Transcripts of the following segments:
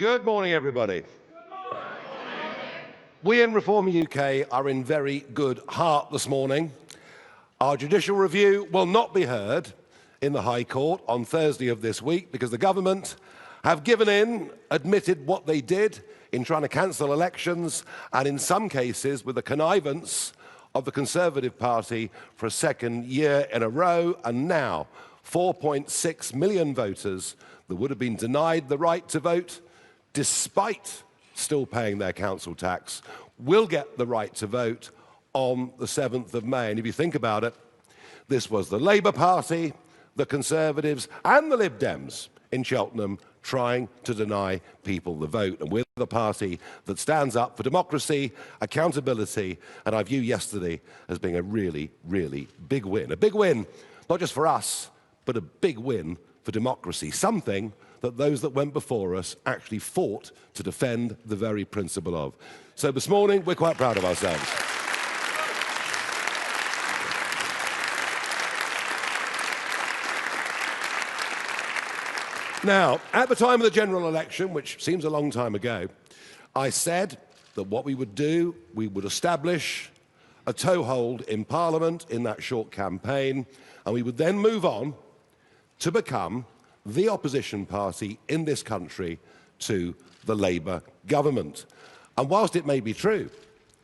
Good morning, everybody. We in Reform UK are in very good heart this morning. Our judicial review will not be heard in the High Court on Thursday of this week because the government have given in, admitted what they did in trying to cancel elections, and in some cases with the connivance of the Conservative Party for a second year in a row, and now 4.6 million voters that would have been denied the right to vote despite still paying their council tax will get the right to vote on the 7th of May. And if you think about it, this was the Labour Party, the Conservatives and the Lib Dems in Cheltenham trying to deny people the vote. And we're the party that stands up for democracy, accountability, and I view yesterday as being a really, really big win. A big win, not just for us, but a big win for democracy, something that those that went before us actually fought to defend the very principle of. So this morning, we're quite proud of ourselves. Now, at the time of the general election, which seems a long time ago, I said that what we would do, we would establish a toehold in Parliament in that short campaign, and we would then move on to become the opposition party in this country to the Labour government. And whilst it may be true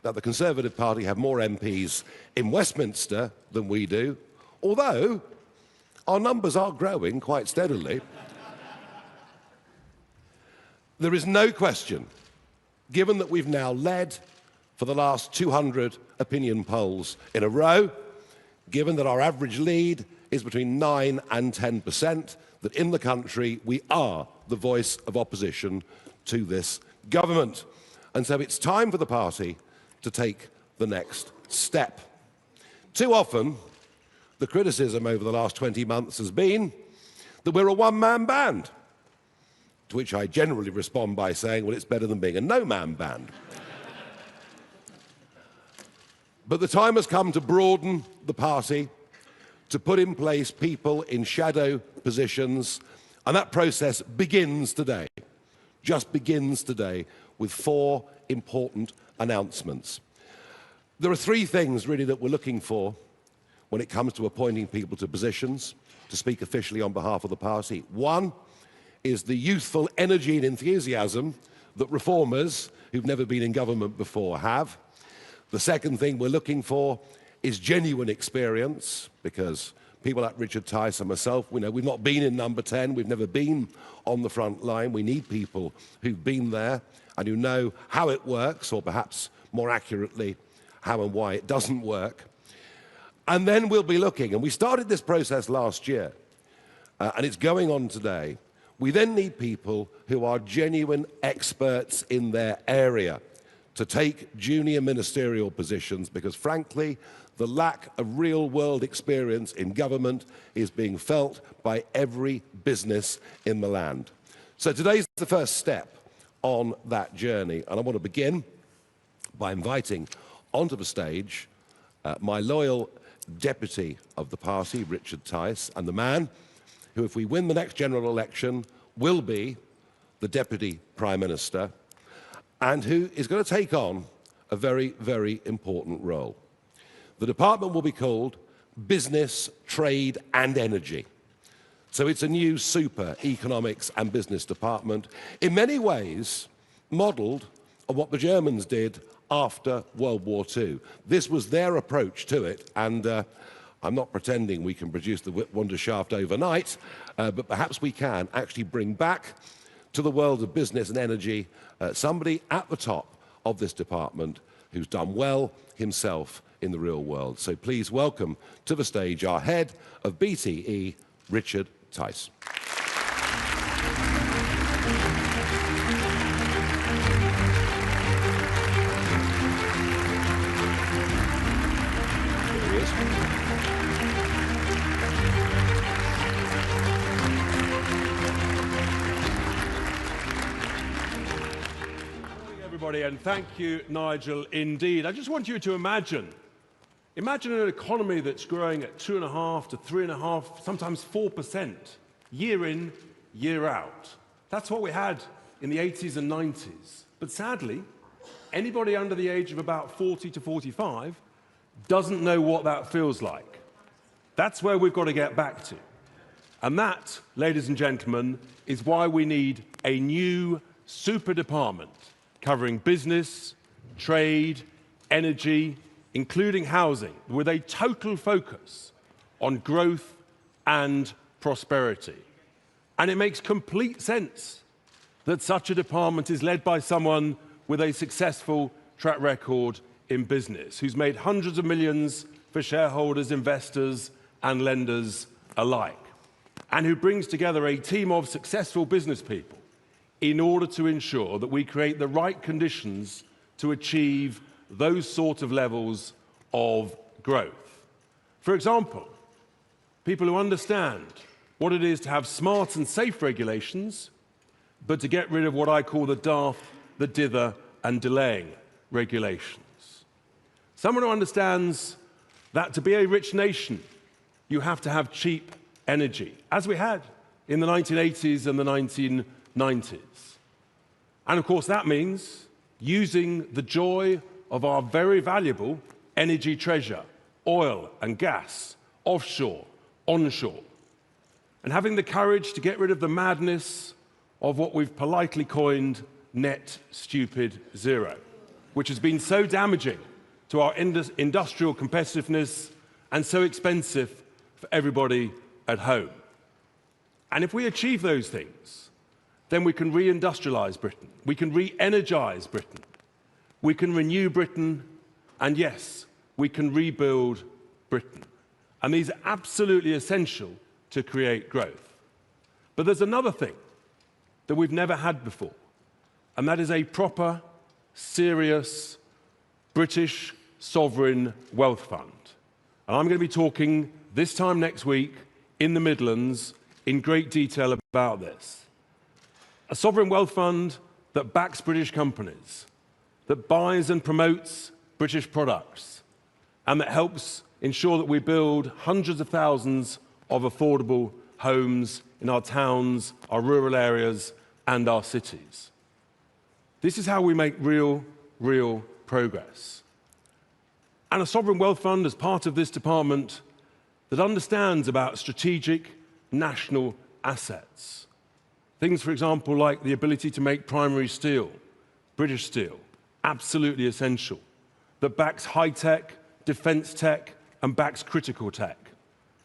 that the Conservative Party have more MPs in Westminster than we do, although our numbers are growing quite steadily, there is no question, given that we've now led for the last 200 opinion polls in a row, given that our average lead is between 9 and 10%, that in the country we are the voice of opposition to this government. And so it's time for the party to take the next step. Too often, the criticism over the last 20 months has been that we're a one-man band, to which I generally respond by saying, well, it's better than being a no-man band. But the time has come to broaden the party, to put in place people in shadow positions, and that process begins today, just begins today, with 4 important announcements. There are 3 things really that we're looking for when it comes to appointing people to positions to speak officially on behalf of the party. 1 is the youthful energy and enthusiasm that reformers who've never been in government before have. The second thing we're looking for is genuine experience, because people like Richard Tice and myself, we've not been in number 10, we've never been on the front line. We need people who've been there and who know how it works, or perhaps more accurately, how and why it doesn't work. And then we'll be looking, and we started this process last year, and it's going on today. We then need people who are genuine experts in their area to take junior ministerial positions, because frankly, the lack of real-world experience in government is being felt by every business in the land. So today's the first step on that journey, and I want to begin by inviting onto the stage my loyal deputy of the party, Richard Tice, and the man who, if we win the next general election, will be the Deputy Prime Minister, and who is going to take on a very, very important role. The department will be called Business, Trade and Energy. So it's a new super economics and business department, in many ways modelled on what the Germans did after World War II. This was their approach to it, and I'm not pretending we can produce the Wunderschaft overnight, but perhaps we can actually bring back to the world of business and energy somebody at the top of this department who's done well himself in the real world. So please welcome to the stage our head of BTE, Richard Tice. Here he is. Everybody, and thank you, Nigel, indeed. I just want you to imagine an economy that's growing at 2.5 to 3.5, sometimes 4%, year in, year out. That's what we had in the 80s and 90s. But sadly, anybody under the age of about 40 to 45 doesn't know what that feels like. That's where we've got to get back to. And that, ladies and gentlemen, is why we need a new super department covering business, trade, energy, including housing, with a total focus on growth and prosperity. And it makes complete sense that such a department is led by someone with a successful track record in business, who's made hundreds of millions for shareholders, investors, and lenders alike, and who brings together a team of successful business people in order to ensure that we create the right conditions to achieve those sort of levels of growth. For example, people who understand what it is to have smart and safe regulations, but to get rid of what I call the daft, the dither, and delaying regulations. Someone who understands that to be a rich nation, you have to have cheap energy, as we had in the 1980s and the 1990s. And of course, that means using the joy of our very valuable energy treasure, oil and gas, offshore, onshore, and having the courage to get rid of the madness of what we've politely coined net stupid zero, which has been so damaging to our industrial competitiveness and so expensive for everybody at home. And if we achieve those things, then we can reindustrialize Britain, we can re-energize Britain, we can renew Britain, and yes, we can rebuild Britain. And these are absolutely essential to create growth. But there's another thing that we've never had before, and that is a proper, serious British sovereign wealth fund. And I'm going to be talking this time next week in the Midlands in great detail about this. A sovereign wealth fund that backs British companies, that buys and promotes British products, and that helps ensure that we build hundreds of thousands of affordable homes in our towns, our rural areas, and our cities. This is how we make real progress. And a sovereign wealth fund as part of this department that understands about strategic national assets. Things, for example, like the ability to make primary steel, British steel, absolutely essential, that backs high-tech, defense tech, and backs critical tech.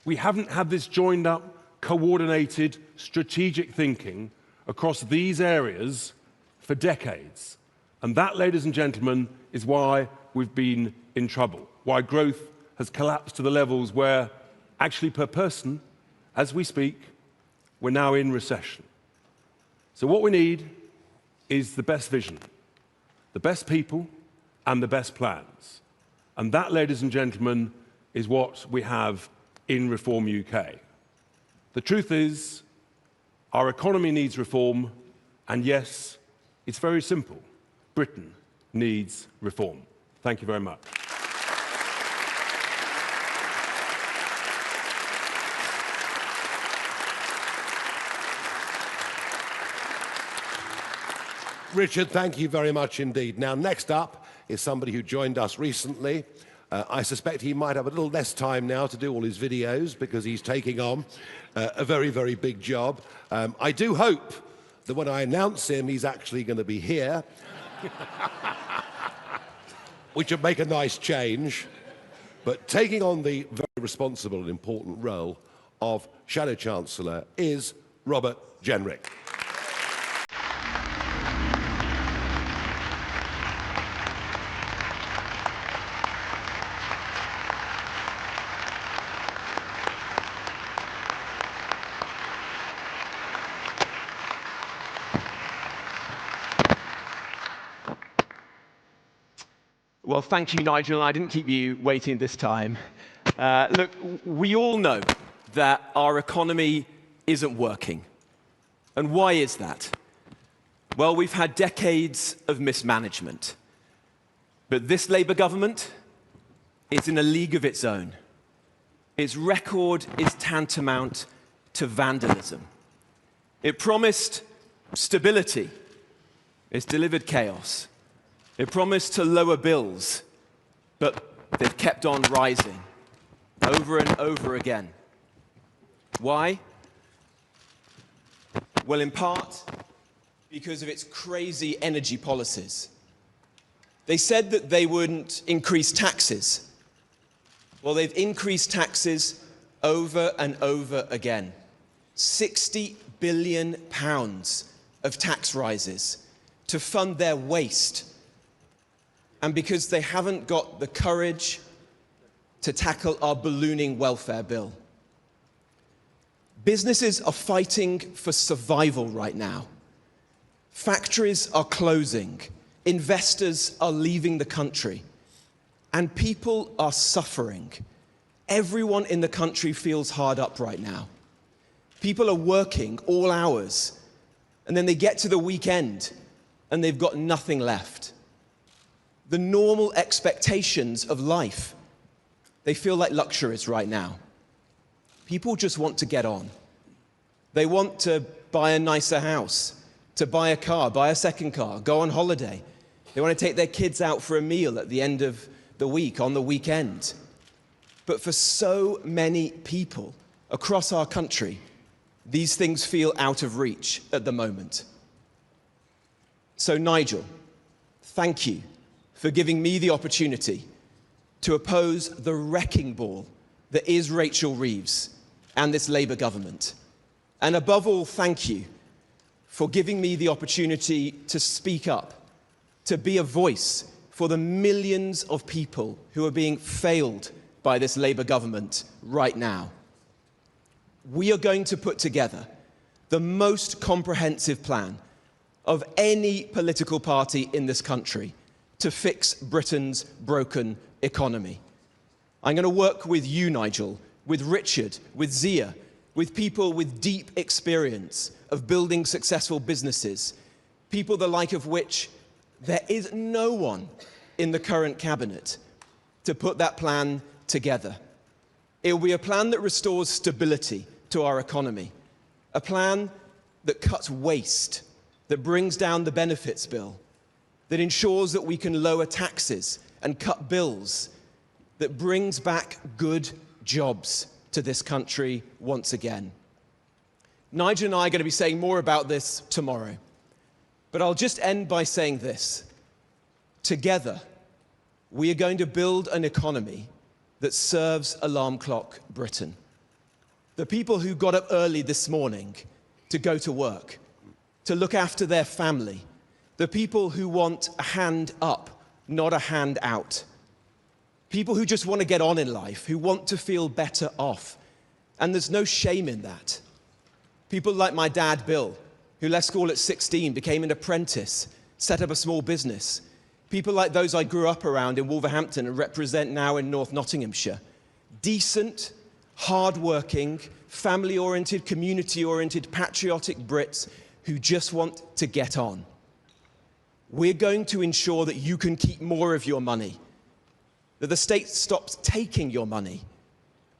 We haven't had this joined up, coordinated, strategic thinking across these areas for decades. And that, ladies and gentlemen, is why we've been in trouble, why growth has collapsed to the levels where, actually per person, as we speak, we're now in recession. So what we need is the best vision, the best people, and the best plans. And that, ladies and gentlemen, is what we have in Reform UK. The truth is, our economy needs reform, and yes, it's very simple. Britain needs reform. Thank you very much. Richard, thank you very much indeed. Now, next up is somebody who joined us recently. I suspect he might have a little less time now to do all his videos because he's taking on a very big job. I do hope that when I announce him, he's actually going to be here, which would make a nice change. But taking on the very responsible and important role of Shadow Chancellor is Robert Jenrick. Well, thank you, Nigel. I didn't keep you waiting this time. Look, we all know that our economy isn't working. And why is that? Well, we've had decades of mismanagement. But this Labour government is in a league of its own. Its record is tantamount to vandalism. It promised stability It's delivered chaos. It promised to lower bills, but they've kept on rising over and over again. Why? Well, in part, because of its crazy energy policies. They said that they wouldn't increase taxes. Well, they've increased taxes over and over again. £60 billion of tax rises to fund their waste. And because they haven't got the courage to tackle our ballooning welfare bill. Businesses are fighting for survival right now. Factories are closing. Investors are leaving the country. And people are suffering. Everyone in the country feels hard up right now. People are working all hours, and then they get to the weekend, and they've got nothing left. The normal expectations of life, they feel like luxuries right now. People just want to get on. They want to buy a nicer house, to buy a car, buy a second car, go on holiday. They want to take their kids out for a meal at the end of the week, on the weekend. But for so many people across our country, these things feel out of reach at the moment. So Nigel, thank you for giving me the opportunity to oppose the wrecking ball that is Rachel Reeves and this Labour government. And above all, thank you for giving me the opportunity to speak up, to be a voice for the millions of people who are being failed by this Labour government right now. We are going to put together the most comprehensive plan of any political party in this country to fix Britain's broken economy. I'm going to work with you, Nigel, with Richard, with Zia, with people with deep experience of building successful businesses, people the like of which there is no one in the current cabinet to put that plan together. It will be a plan that restores stability to our economy, a plan that cuts waste, that brings down the benefits bill, that ensures that we can lower taxes and cut bills, that brings back good jobs to this country once again. Nigel and I are going to be saying more about this tomorrow, but I'll just end by saying this. Together, we are going to build an economy that serves alarm clock Britain. The people who got up early this morning to go to work, to look after their family, the people who want a hand up, not a hand out. People who just want to get on in life, who want to feel better off. And there's no shame in that. People like my dad, Bill, who left school at 16, became an apprentice, set up a small business. People like those I grew up around in Wolverhampton and represent now in North Nottinghamshire. Decent, hard-working, family-oriented, community-oriented, patriotic Brits who just want to get on. We're going to ensure that you can keep more of your money, that the state stops taking your money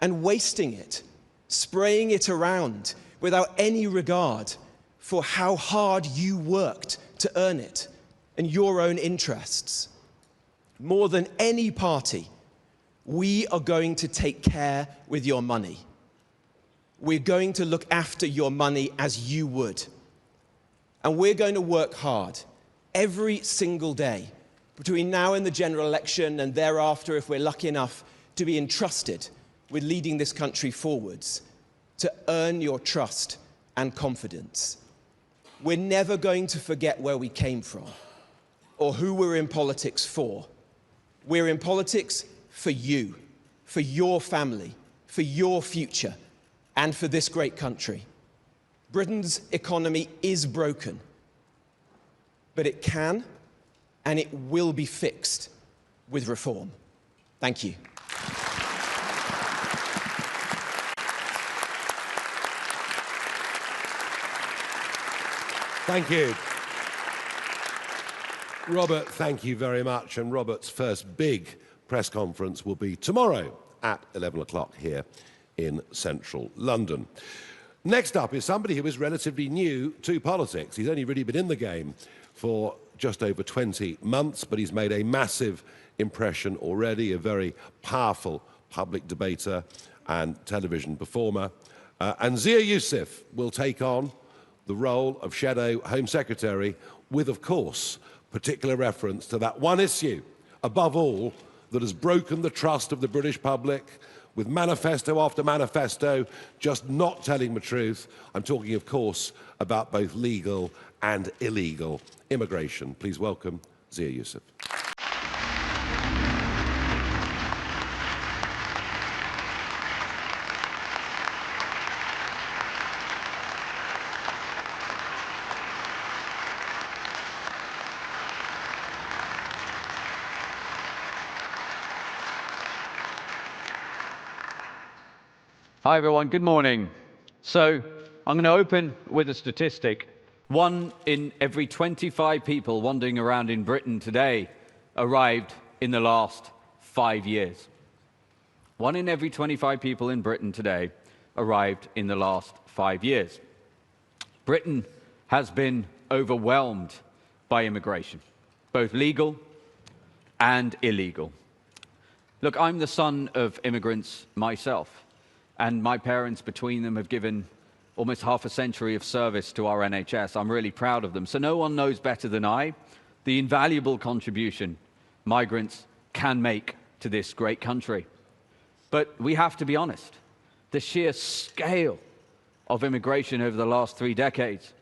and wasting it, spraying it around without any regard for how hard you worked to earn it and your own interests. More than any party, we are going to take care with your money. We're going to look after your money as you would. And we're going to work hard every single day between now and the general election and thereafter, if we're lucky enough to be entrusted with leading this country forwards, to earn your trust and confidence. We're never going to forget where we came from or who we're in politics for. We're in politics for you, for your family, for your future, and for this great country. Britain's economy is broken, but it can and it will be fixed with reform. Thank you. Thank you. Robert, thank you very much. And Robert's first big press conference will be tomorrow at 11 o'clock here in central London. Next up is somebody who is relatively new to politics. He's only really been in the game for just over 20 months, but he's made a massive impression already, a very powerful public debater and television performer. And Zia Youssef will take on the role of Shadow Home Secretary with, of course, particular reference to that one issue, above all, that has broken the trust of the British public, with manifesto after manifesto just not telling the truth. I'm talking, of course, about both legal and illegal immigration. Please welcome Zia Youssef. Hi everyone, good morning. So I'm going to open with a statistic. 1 in every 25 people wandering around in Britain today arrived in the last 5 years. 1 in every 25 people in Britain today arrived in the last 5 years. Britain has been overwhelmed by immigration, both legal and illegal. Look, I'm the son of immigrants myself. And my parents, between them, have given almost half a century of service to our NHS. I'm really proud of them. So no one knows better than I the invaluable contribution migrants can make to this great country. But we have to be honest. The sheer scale of immigration over the last 3 decades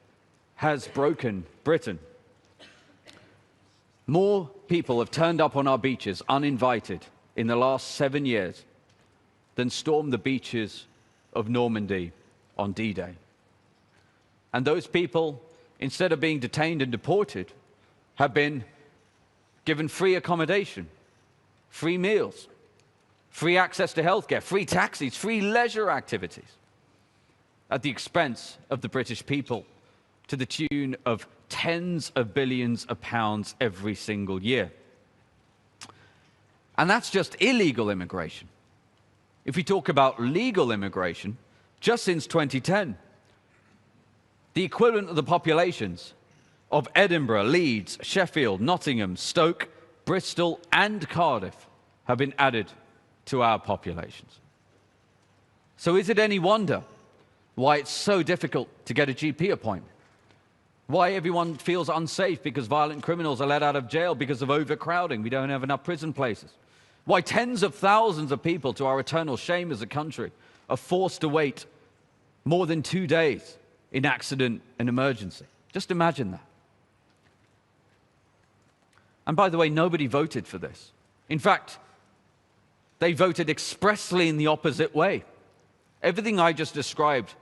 has broken Britain. More people have turned up on our beaches uninvited in the last 7 years than stormed the beaches of Normandy on D-Day. And those people, instead of being detained and deported, have been given free accommodation, free meals, free access to healthcare, free taxis, free leisure activities, at the expense of the British people, to the tune of tens of billions of pounds every single year. And that's just illegal immigration. If we talk about legal immigration, just since 2010, the equivalent of the populations of Edinburgh, Leeds, Sheffield, Nottingham, Stoke, Bristol, and Cardiff have been added to our populations. So is it any wonder why it's so difficult to get a GP appointment? Why everyone feels unsafe because violent criminals are let out of jail because of overcrowding? We don't have enough prison places. Why tens of thousands of people, to our eternal shame as a country, are forced to wait more than 2 days in accident and emergency. Just imagine that. And by the way, nobody voted for this. In fact, they voted expressly in the opposite way. Everything I just described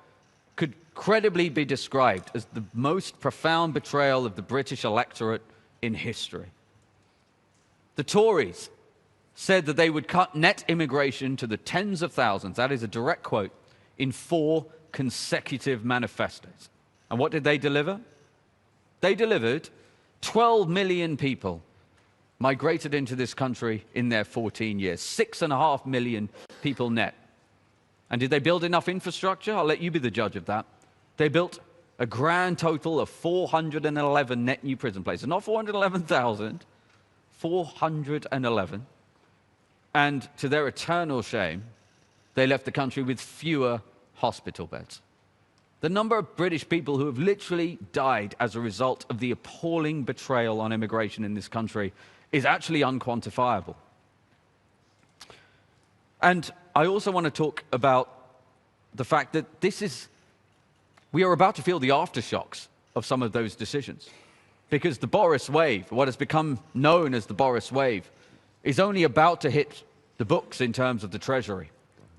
could credibly be described as the most profound betrayal of the British electorate in history. The Tories said that they would cut net immigration to the tens of thousands, that is a direct quote, in 4 consecutive manifestos. And what did they deliver? They delivered 12 million people migrated into this country in their 14 years, 6.5 million people net. And did they build enough infrastructure? I'll let you be the judge of that. They built a grand total of 411 net new prison places, not 411,000, 411. And to their eternal shame, they left the country with fewer hospital beds. The number of British people who have literally died as a result of the appalling betrayal on immigration in this country is actually unquantifiable. And I also want to talk about the fact that we are about to feel the aftershocks of some of those decisions. Because the Boris wave, what has become known as the Boris wave, is only about to hit the books in terms of the Treasury.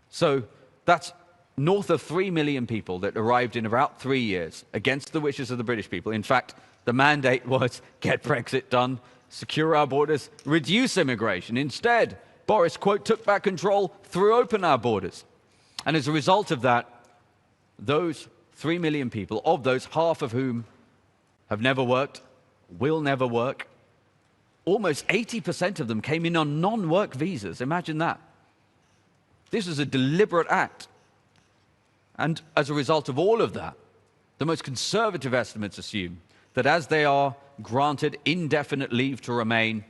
So that's north of 3 million people that arrived in about 3 years against the wishes of the British people. In fact, the mandate was get Brexit done, secure our borders, reduce immigration. Instead, Boris, quote, took back control, threw open our borders. And as a result of that, those 3 million people, of those, half of whom have never worked, will never work, almost 80% of them came in on non-work visas. Imagine that. This is a deliberate act. And as a result of all of that, the most conservative estimates assume that as they are granted indefinite leave to remain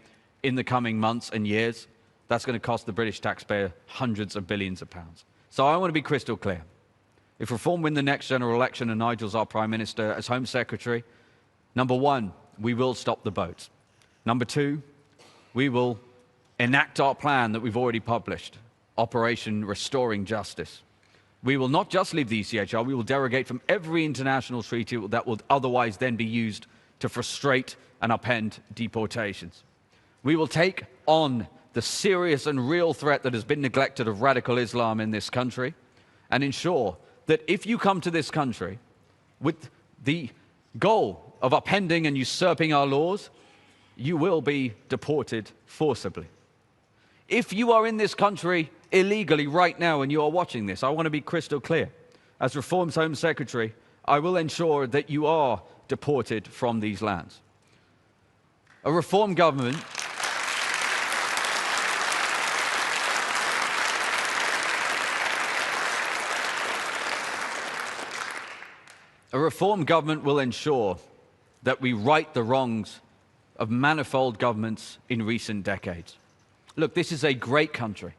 in the coming months and years, that's going to cost the British taxpayer hundreds of billions of pounds. So I want to be crystal clear. If Reform win the next general election and Nigel's our Prime Minister as Home Secretary, number one, we will stop the boats. Number two, we will enact our plan that we've already published, Operation Restoring Justice. We will not just leave the ECHR, we will derogate from every international treaty that would otherwise then be used to frustrate and upend deportations. We will take on the serious and real threat that has been neglected of radical Islam in this country and ensure that if you come to this country with the goal of upending and usurping our laws, you will be deported forcibly. If you are in this country illegally right now and you are watching this, I want to be crystal clear. As Reform's Home Secretary, I will ensure that you are deported from these lands. A Reform government will ensure that we right the wrongs of manifold governments in recent decades. Look, this is a great country,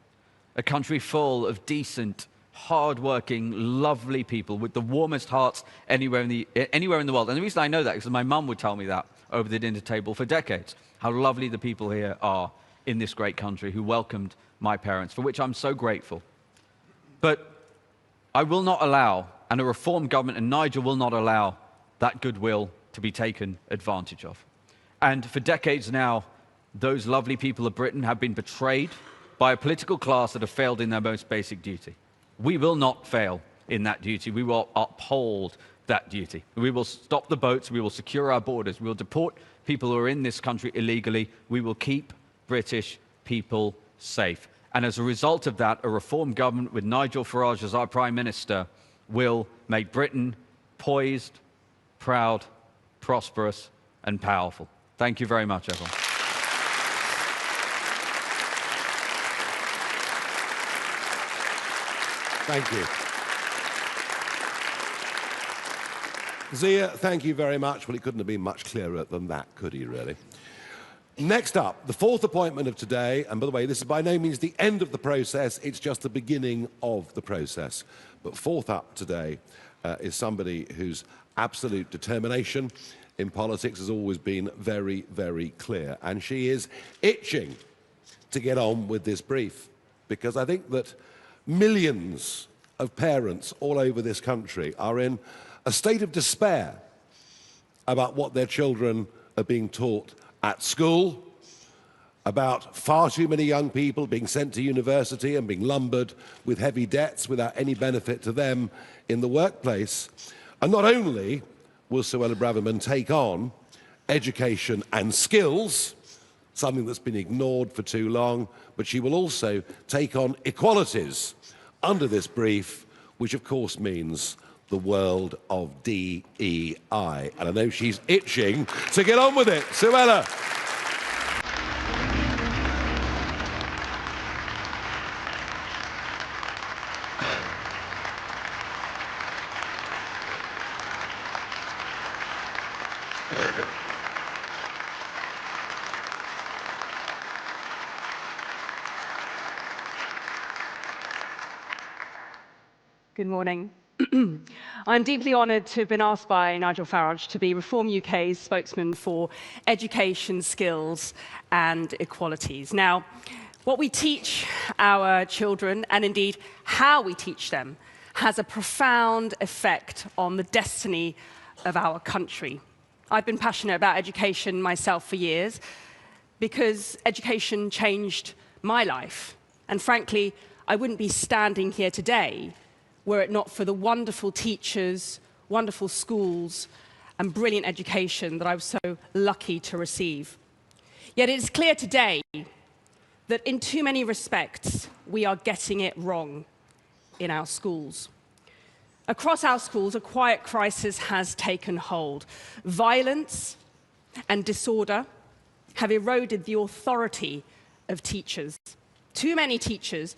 a country full of decent, hard-working, lovely people with the warmest hearts anywhere in the world. And the reason I know that is because my mum would tell me that over the dinner table for decades, how lovely the people here are in this great country who welcomed my parents, for which I'm so grateful. But I will not allow, and a Reform government and Nigel will not allow, that goodwill to be taken advantage of. And for decades now, those lovely people of Britain have been betrayed by a political class that have failed in their most basic duty. We will not fail in that duty. We will uphold that duty. We will stop the boats. We will secure our borders. We will deport people who are in this country illegally. We will keep British people safe. And as a result of that, a Reform government with Nigel Farage as our Prime Minister will make Britain poised, proud, prosperous, and powerful. Thank you very much, everyone. Thank you. Zia, thank you very much. Well, he couldn't have been much clearer than that, could he, really? Next up, the fourth appointment of today, and by the way, this is by no means the end of the process, it's just the beginning of the process. But fourth up today is somebody whose absolute determination in politics has always been very, very clear. And she is itching to get on with this brief, because I think that millions of parents all over this country are in a state of despair about what their children are being taught at school, about far too many young people being sent to university and being lumbered with heavy debts without any benefit to them in the workplace. And not only will Suella Braverman take on education and skills, something that's been ignored for too long, but she will also take on equalities under this brief, which of course means the world of DEI. And I know she's itching to get on with it. Suella. Good morning. I'm deeply honoured to have been asked by Nigel Farage to be Reform UK's spokesman for education, skills and equalities. Now, what we teach our children, and indeed how we teach them, has a profound effect on the destiny of our country. I've been passionate about education myself for years because education changed my life. And frankly, I wouldn't be standing here today were it not for the wonderful teachers, wonderful schools, and brilliant education that I was so lucky to receive. Yet it is clear today that in too many respects, we are getting it wrong in our schools. Across our schools, a quiet crisis has taken hold. Violence and disorder have eroded the authority of teachers. Too many teachers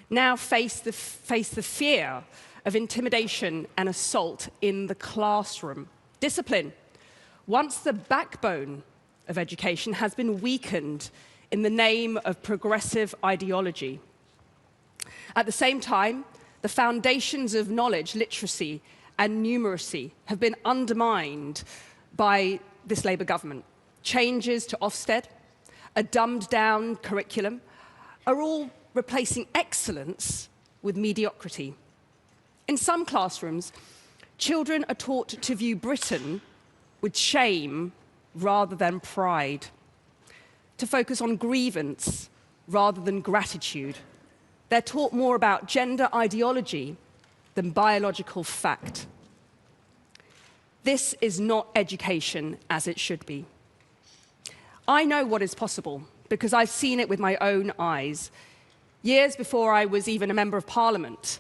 now face the fear of intimidation and assault in the classroom. Discipline, once the backbone of education has been weakened in the name of progressive ideology. At the same time, the foundations of knowledge, literacy, and numeracy have been undermined by this Labour government. Changes to Ofsted, a dumbed-down curriculum, are all replacing excellence with mediocrity. In some classrooms, children are taught to view Britain with shame rather than pride, to focus on grievance rather than gratitude. They're taught more about gender ideology than biological fact. This is not education as it should be. I know what is possible because I've seen it with my own eyes. Years before I was even a Member of Parliament,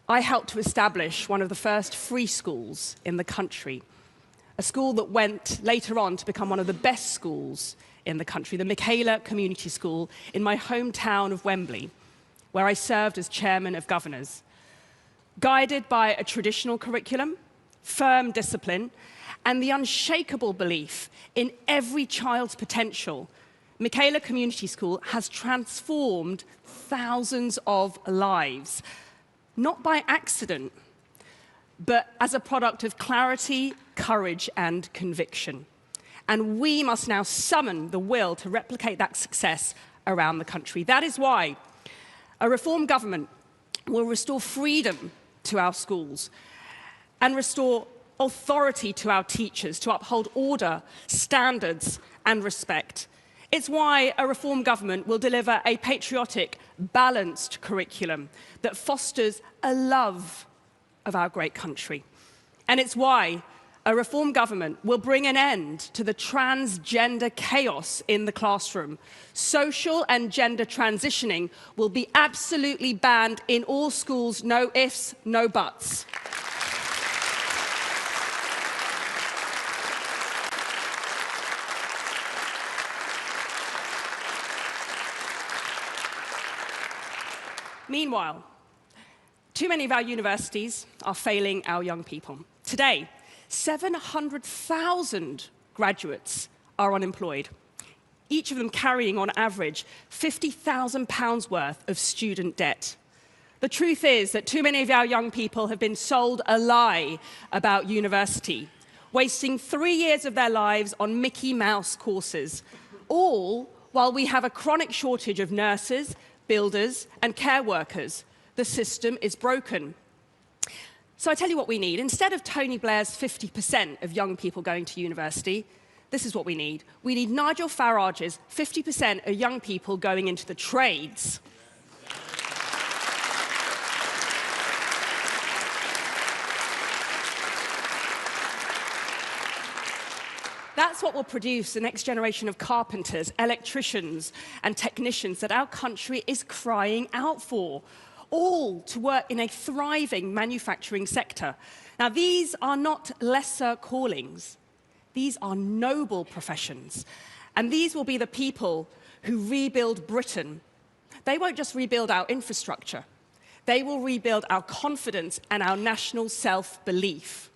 I helped to establish one of the first free schools in the country, a school that went later on to become one of the best schools in the country, the Michaela Community School in my hometown of Wembley, where I served as chairman of governors. Guided by a traditional curriculum, firm discipline, and the unshakable belief in every child's potential, Michaela Community School has transformed thousands of lives, not by accident, but as a product of clarity, courage, and conviction. And we must now summon the will to replicate that success around the country. That is why a reform government will restore freedom to our schools and restore authority to our teachers to uphold order, standards, and respect. It's why a reform government will deliver a patriotic, balanced curriculum that fosters a love of our great country. And it's why a reform government will bring an end to the transgender chaos in the classroom. Social and gender transitioning will be absolutely banned in all schools, no ifs, no buts. Meanwhile, too many of our universities are failing our young people. Today, 700,000 graduates are unemployed, each of them carrying, on average, £50,000 worth of student debt. The truth is that too many of our young people have been sold a lie about university, wasting 3 years of their lives on Mickey Mouse courses, all while we have a chronic shortage of nurses, builders, and care workers. The system is broken. So I tell you what we need. Instead of Tony Blair's 50% of young people going to university, this is what we need. We need Nigel Farage's 50% of young people going into the trades. That's what will produce the next generation of carpenters, electricians, and technicians that our country is crying out for, all to work in a thriving manufacturing sector. Now, these are not lesser callings. These are noble professions. And these will be the people who rebuild Britain. They won't just rebuild our infrastructure. They will rebuild our confidence and our national self-belief.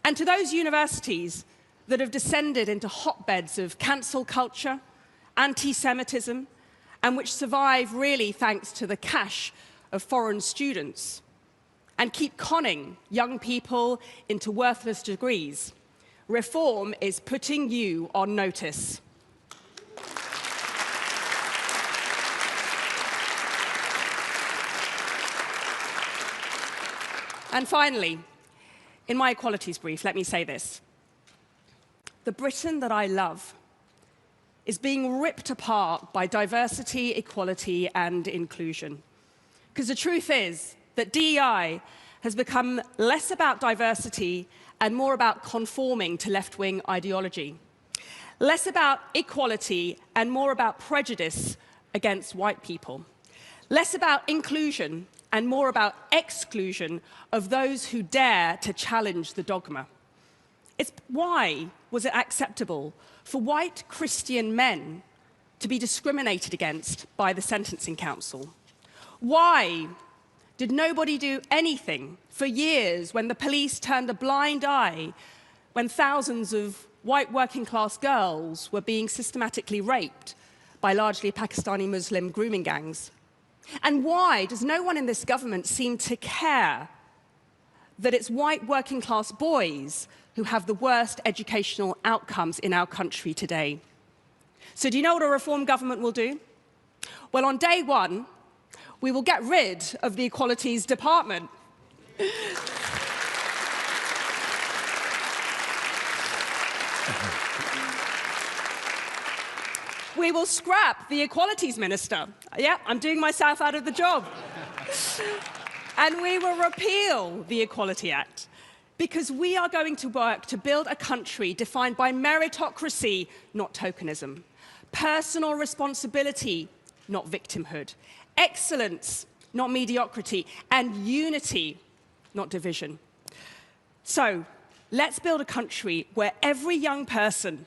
And to those universities that have descended into hotbeds of cancel culture, anti-Semitism, and which survive really thanks to the cash of foreign students, and keep conning young people into worthless degrees, reform is putting you on notice. And finally, in my equalities brief, let me say this. The Britain that I love is being ripped apart by diversity, equality, and inclusion. Because the truth is that DEI has become less about diversity and more about conforming to left-wing ideology. Less about equality and more about prejudice against white people. Less about inclusion and more about exclusion of those who dare to challenge the dogma. It's why was it acceptable for white Christian men to be discriminated against by the Sentencing Council? Why did nobody do anything for years when the police turned a blind eye when thousands of white working-class girls were being systematically raped by largely Pakistani Muslim grooming gangs? And why does no one in this government seem to care that it's white working-class boys who have the worst educational outcomes in our country today? So do you know what a reform government will do? Well, on day one, we will get rid of the Equalities Department. We will scrap the Equalities Minister. Yeah, I'm doing myself out of the job. And we will repeal the Equality Act, because we are going to work to build a country defined by meritocracy, not tokenism, personal responsibility, not victimhood, excellence, not mediocrity, and unity, not division. So let's build a country where every young person,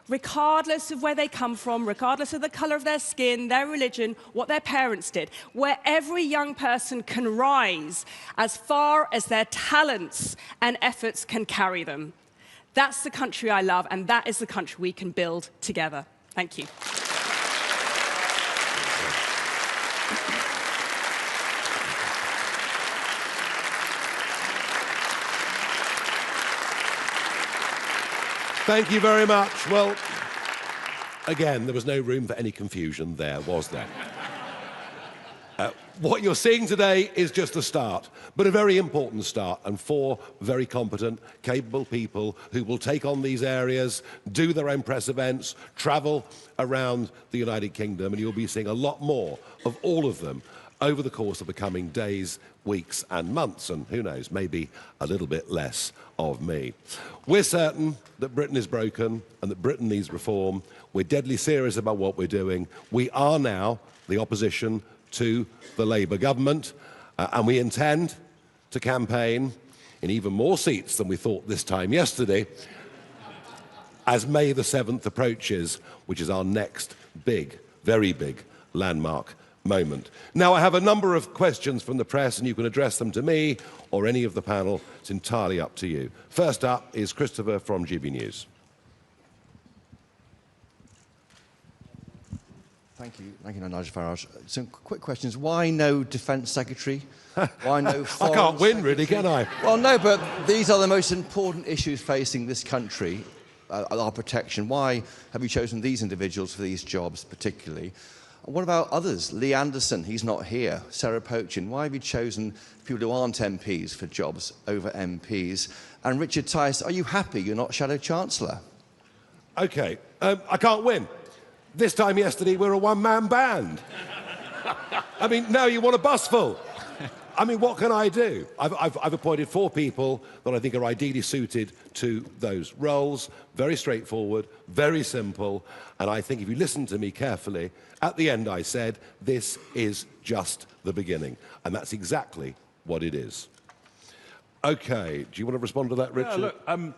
regardless of where they come from, regardless of the colour of their skin, their religion, what their parents did, where every young person can rise as far as their talents and efforts can carry them. That's the country I love, and that is the country we can build together. Thank you. Thank you very much. Well, again, there was no room for any confusion there, was there? What you're seeing today is just a start, but a very important start, and 4 very competent, capable people who will take on these areas, do their own press events, travel around the United Kingdom, and you'll be seeing a lot more of all of them over the course of the coming days, weeks and months, and who knows, maybe a little bit less of me. We're certain that Britain is broken and that Britain needs reform. We're deadly serious about what we're doing. We are now the opposition to the Labour government, and we intend to campaign in even more seats than we thought this time yesterday as May the 7th approaches, which is our next big, very big landmark moment. Now, I have a number of questions from the press, and you can address them to me or any of the panel. It's entirely up to you. First up is Christopher from GB News. Thank you, Nigel Farage. Some quick questions. Why no Defence Secretary? Why no Foreign I can't win, Secretary? really, can I? Well, no, but these are the most important issues facing this country, our protection. Why have you chosen these individuals for these jobs particularly? What about others? Lee Anderson, he's not here. Sarah Pochin, why have you chosen people who aren't MPs for jobs over MPs? And Richard Tice, are you happy you're not Shadow Chancellor? OK, I can't win. This time yesterday, we're a one-man band. I mean, now you want a bus full. I mean, what can I do? I've appointed 4 people that I think are ideally suited to those roles. Very straightforward, very simple. And I think if you listen to me carefully, at the end I said, this is just the beginning. And that's exactly what it is. OK, do you want to respond to that, Richard? Yeah, look,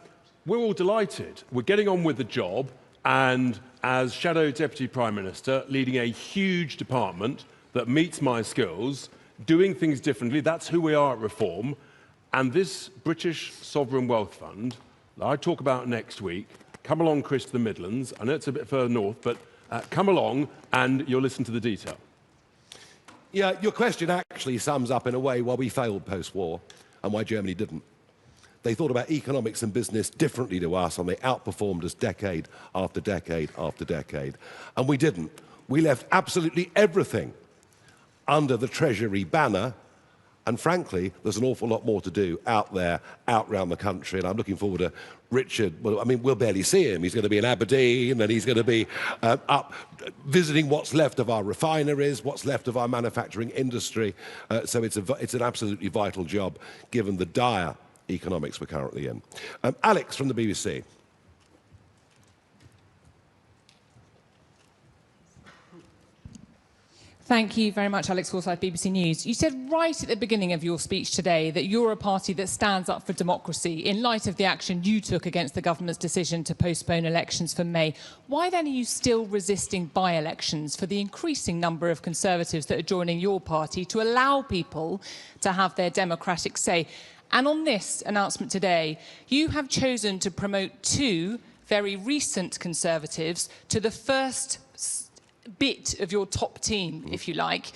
we're all delighted. We're getting on with the job. And as Shadow Deputy Prime Minister, leading a huge department that meets my skills, doing things differently, that's who we are at Reform. And this British Sovereign Wealth Fund that I talk about next week, come along, Chris, to the Midlands. I know it's a bit further north, but come along and you'll listen to the detail. Yeah, your question actually sums up in a way why we failed post-war and why Germany didn't. They thought about economics and business differently to us, and they outperformed us decade after decade after decade. And we didn't. We left absolutely everything under the Treasury banner, and frankly, there's an awful lot more to do out there, out around the country, and I'm looking forward to Richard. Well, I mean, we'll barely see him. He's going to be in Aberdeen, and he's going to be up visiting what's left of our refineries, what's left of our manufacturing industry. So it's an absolutely vital job, given the dire economics we're currently in. Alex from the BBC. Thank you very much, Alex Forsyth, BBC News. You said right at the beginning of your speech today that you're a party that stands up for democracy in light of the action you took against the government's decision to postpone elections for May. Why then are you still resisting by-elections for the increasing number of Conservatives that are joining your party to allow people to have their democratic say? And on this announcement today, you have chosen to promote 2 very recent Conservatives to the first bit of your top team, if you like,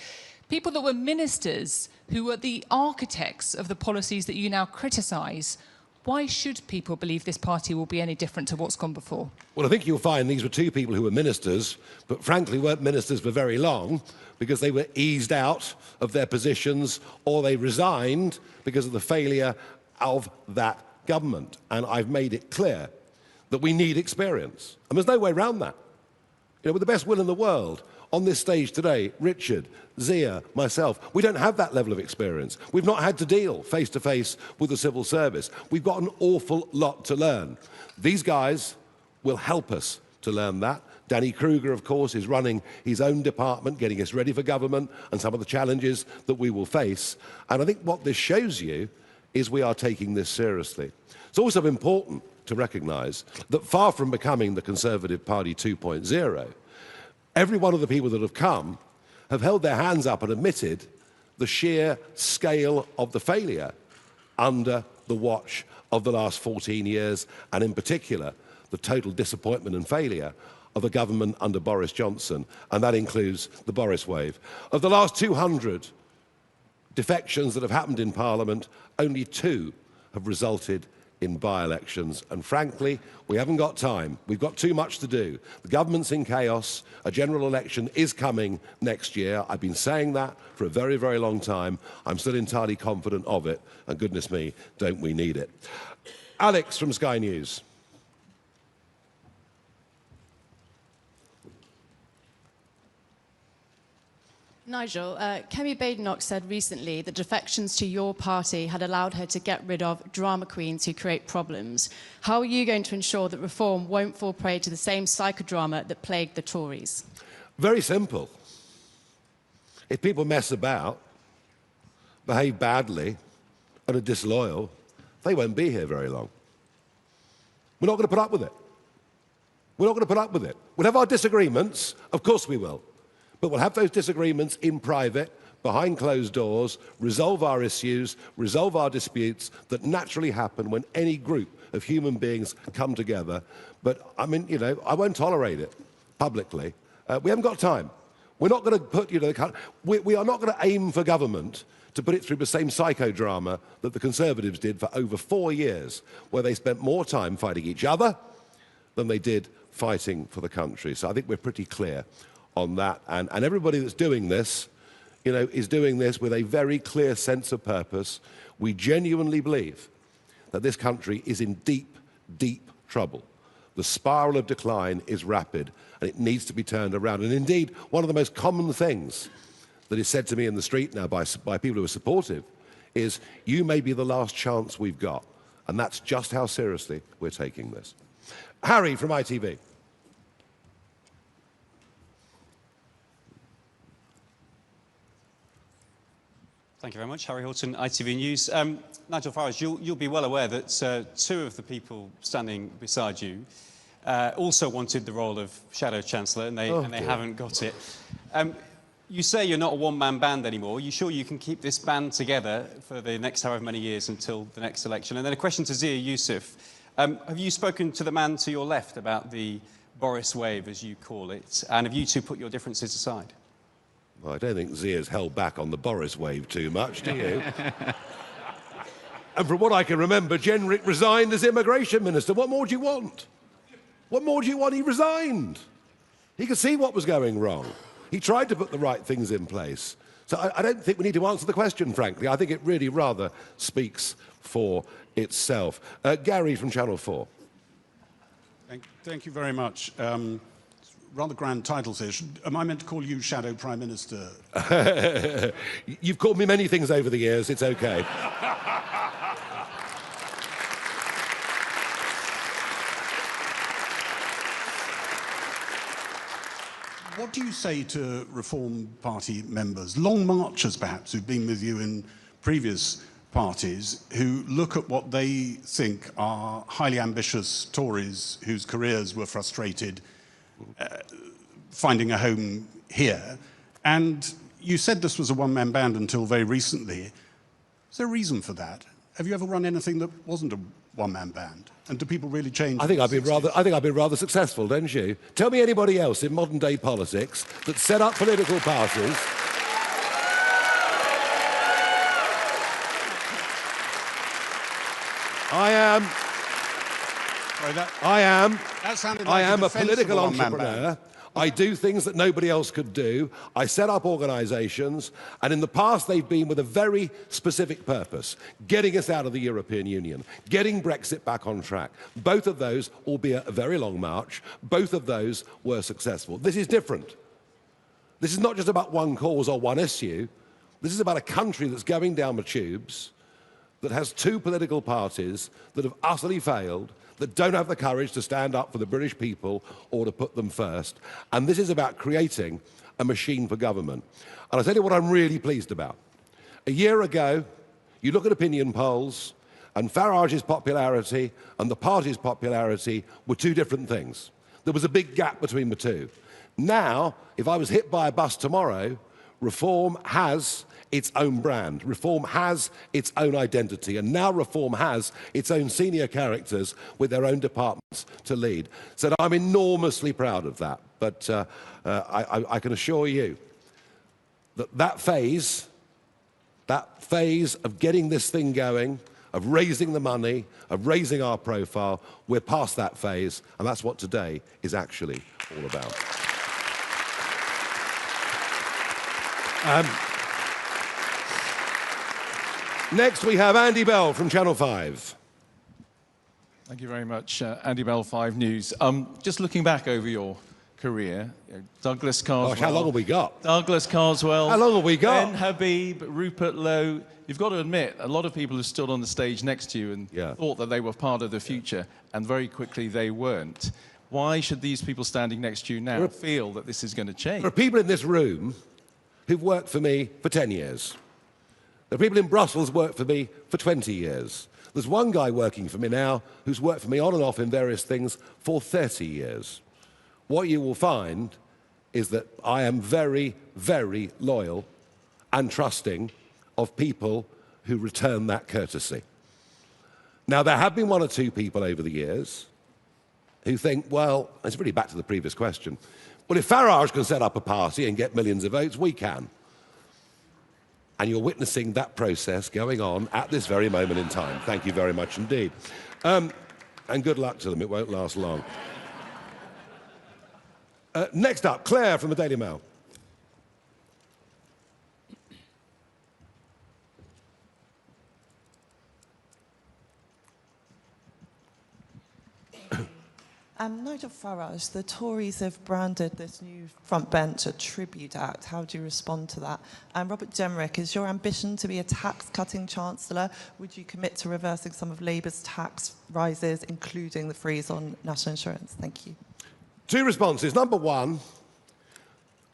people that were ministers who were the architects of the policies that you now criticise. Why should people believe this party will be any different to what's gone before? Well, I think you'll find these were two people who were ministers, but frankly weren't ministers for very long because they were eased out of their positions or they resigned because of the failure of that government. And I've made it clear that we need experience. And there's no way around that. You know, with the best will in the world, on this stage today, Richard, Zia, myself, we don't have that level of experience. We've not had to deal face-to-face with the civil service. We've got an awful lot to learn. These guys will help us to learn that. Danny Kruger, of course, is running his own department, getting us ready for government and some of the challenges that we will face. And I think what this shows you is we are taking this seriously. It's also important to recognise that far from becoming the Conservative Party 2.0, every one of the people that have come have held their hands up and admitted the sheer scale of the failure under the watch of the last 14 years, and in particular, the total disappointment and failure of the government under Boris Johnson, and that includes the Boris wave. Of the last 200 defections that have happened in Parliament, only 2 have resulted in by-elections, and frankly, we haven't got time. We've got too much to do. The government's in chaos. A general election is coming next year. I've been saying that for a very, very long time. I'm still entirely confident of it, and goodness me, don't we need it. Alex from Sky News. Nigel, Kemi Badenoch said recently that defections to your party had allowed her to get rid of drama queens who create problems. How are you going to ensure that reform won't fall prey to the same psychodrama that plagued the Tories? Very simple. If people mess about, behave badly, and are disloyal, they won't be here very long. We're not going to put up with it. We're not going to put up with it. We'll have our disagreements, of course we will. But we'll have those disagreements in private, behind closed doors, resolve our issues, resolve our disputes that naturally happen when any group of human beings come together. But, I mean, you know, I won't tolerate it publicly. We haven't got time. We're not going to put, you know, we are not going to aim for government to put it through the same psychodrama that the Conservatives did for over 4 years, where they spent more time fighting each other than they did fighting for the country. So I think we're pretty clear on that, and everybody that's doing this, you know, is doing this with a very clear sense of purpose. We genuinely believe that this country is in deep, deep trouble. The spiral of decline is rapid, and it needs to be turned around. And indeed, one of the most common things that is said to me in the street now by people who are supportive is, you may be the last chance we've got. And that's just how seriously we're taking this. Harry from ITV. Thank you very much. Harry Horton, ITV News. Nigel Farage, you'll be well aware that 2 of the people standing beside you also wanted the role of Shadow Chancellor, and they haven't got it. You say you're not a one-man band anymore. Are you sure you can keep this band together for the next however many years until the next election? And then a question to Zia Yusuf. Have you spoken to the man to your left about the Boris wave, as you call it? And have you 2 put your differences aside? Well, I don't think Zia's held back on the Boris wave too much, do you? And from what I can remember, Jenrick resigned as immigration minister. What more do you want? What more do you want? He resigned. He could see what was going wrong. He tried to put the right things in place. So I don't think we need to answer the question, frankly. I think it really rather speaks for itself. Gary from Channel 4. Thank you very much. Rather grand titles here. Am I meant to call you Shadow Prime Minister? You've called me many things over the years. It's okay. What do you say to Reform Party members, long marchers perhaps, who've been with you in previous parties, who look at what they think are highly ambitious Tories whose careers were frustrated, finding a home here? And you said this was a one-man band until very recently. Is there a reason for that? Have you ever run anything that wasn't a one-man band? And do people really change? I think I've been rather successful, don't you? Tell me anybody else in modern day politics that set up political parties. I am a political entrepreneur. I do things that nobody else could do. I set up organisations, and in the past they've been with a very specific purpose: getting us out of the European Union, getting Brexit back on track. Both of those, albeit a very long march, both of those were successful. This is different. This is not just about one cause or one issue. This is about a country that's going down the tubes, that has two political parties that have utterly failed, that don't have the courage to stand up for the British people or to put them first. And this is about creating a machine for government. And I'll tell you what I'm really pleased about. A year ago, you look at opinion polls, and Farage's popularity and the party's popularity were two different things. There was a big gap between the two. Now, if I was hit by a bus tomorrow, Reform has its own brand. Reform has its own identity, and now Reform has its own senior characters with their own departments to lead. So I'm enormously proud of that. But I can assure you that that phase of getting this thing going, of raising the money, of raising our profile, we're past that phase, and that's what today is actually all about. Next, we have Andy Bell from Channel 5. Thank you very much, Andy Bell, 5 News. Just looking back over your career, Douglas Carswell. Gosh, how long have we got? Douglas Carswell. How long have we got? Ben Habib, Rupert Lowe. You've got to admit, a lot of people have stood on the stage next to you and thought that they were part of the future, and very quickly they weren't. Why should these people standing next to you now feel that this is going to change? There are people in this room who've worked for me for 10 years. There are people in Brussels who worked for me for 20 years. There's one guy working for me now who's worked for me on and off in various things for 30 years. What you will find is that I am very, very loyal and trusting of people who return that courtesy. Now, there have been one or two people over the years who think, well, it's really back to the previous question, well, if Farage can set up a party and get millions of votes, we can. And you're witnessing that process going on at this very moment in time. Thank you very much indeed. And good luck to them, it won't last long. Next up, Claire from the Daily Mail. Nigel Farage, the Tories have branded this new front bench a tribute act. How do you respond to that? And Robert Jenrick, is your ambition to be a tax-cutting chancellor? Would you commit to reversing some of Labour's tax rises, including the freeze on national insurance? Thank you. 2 responses. Number 1,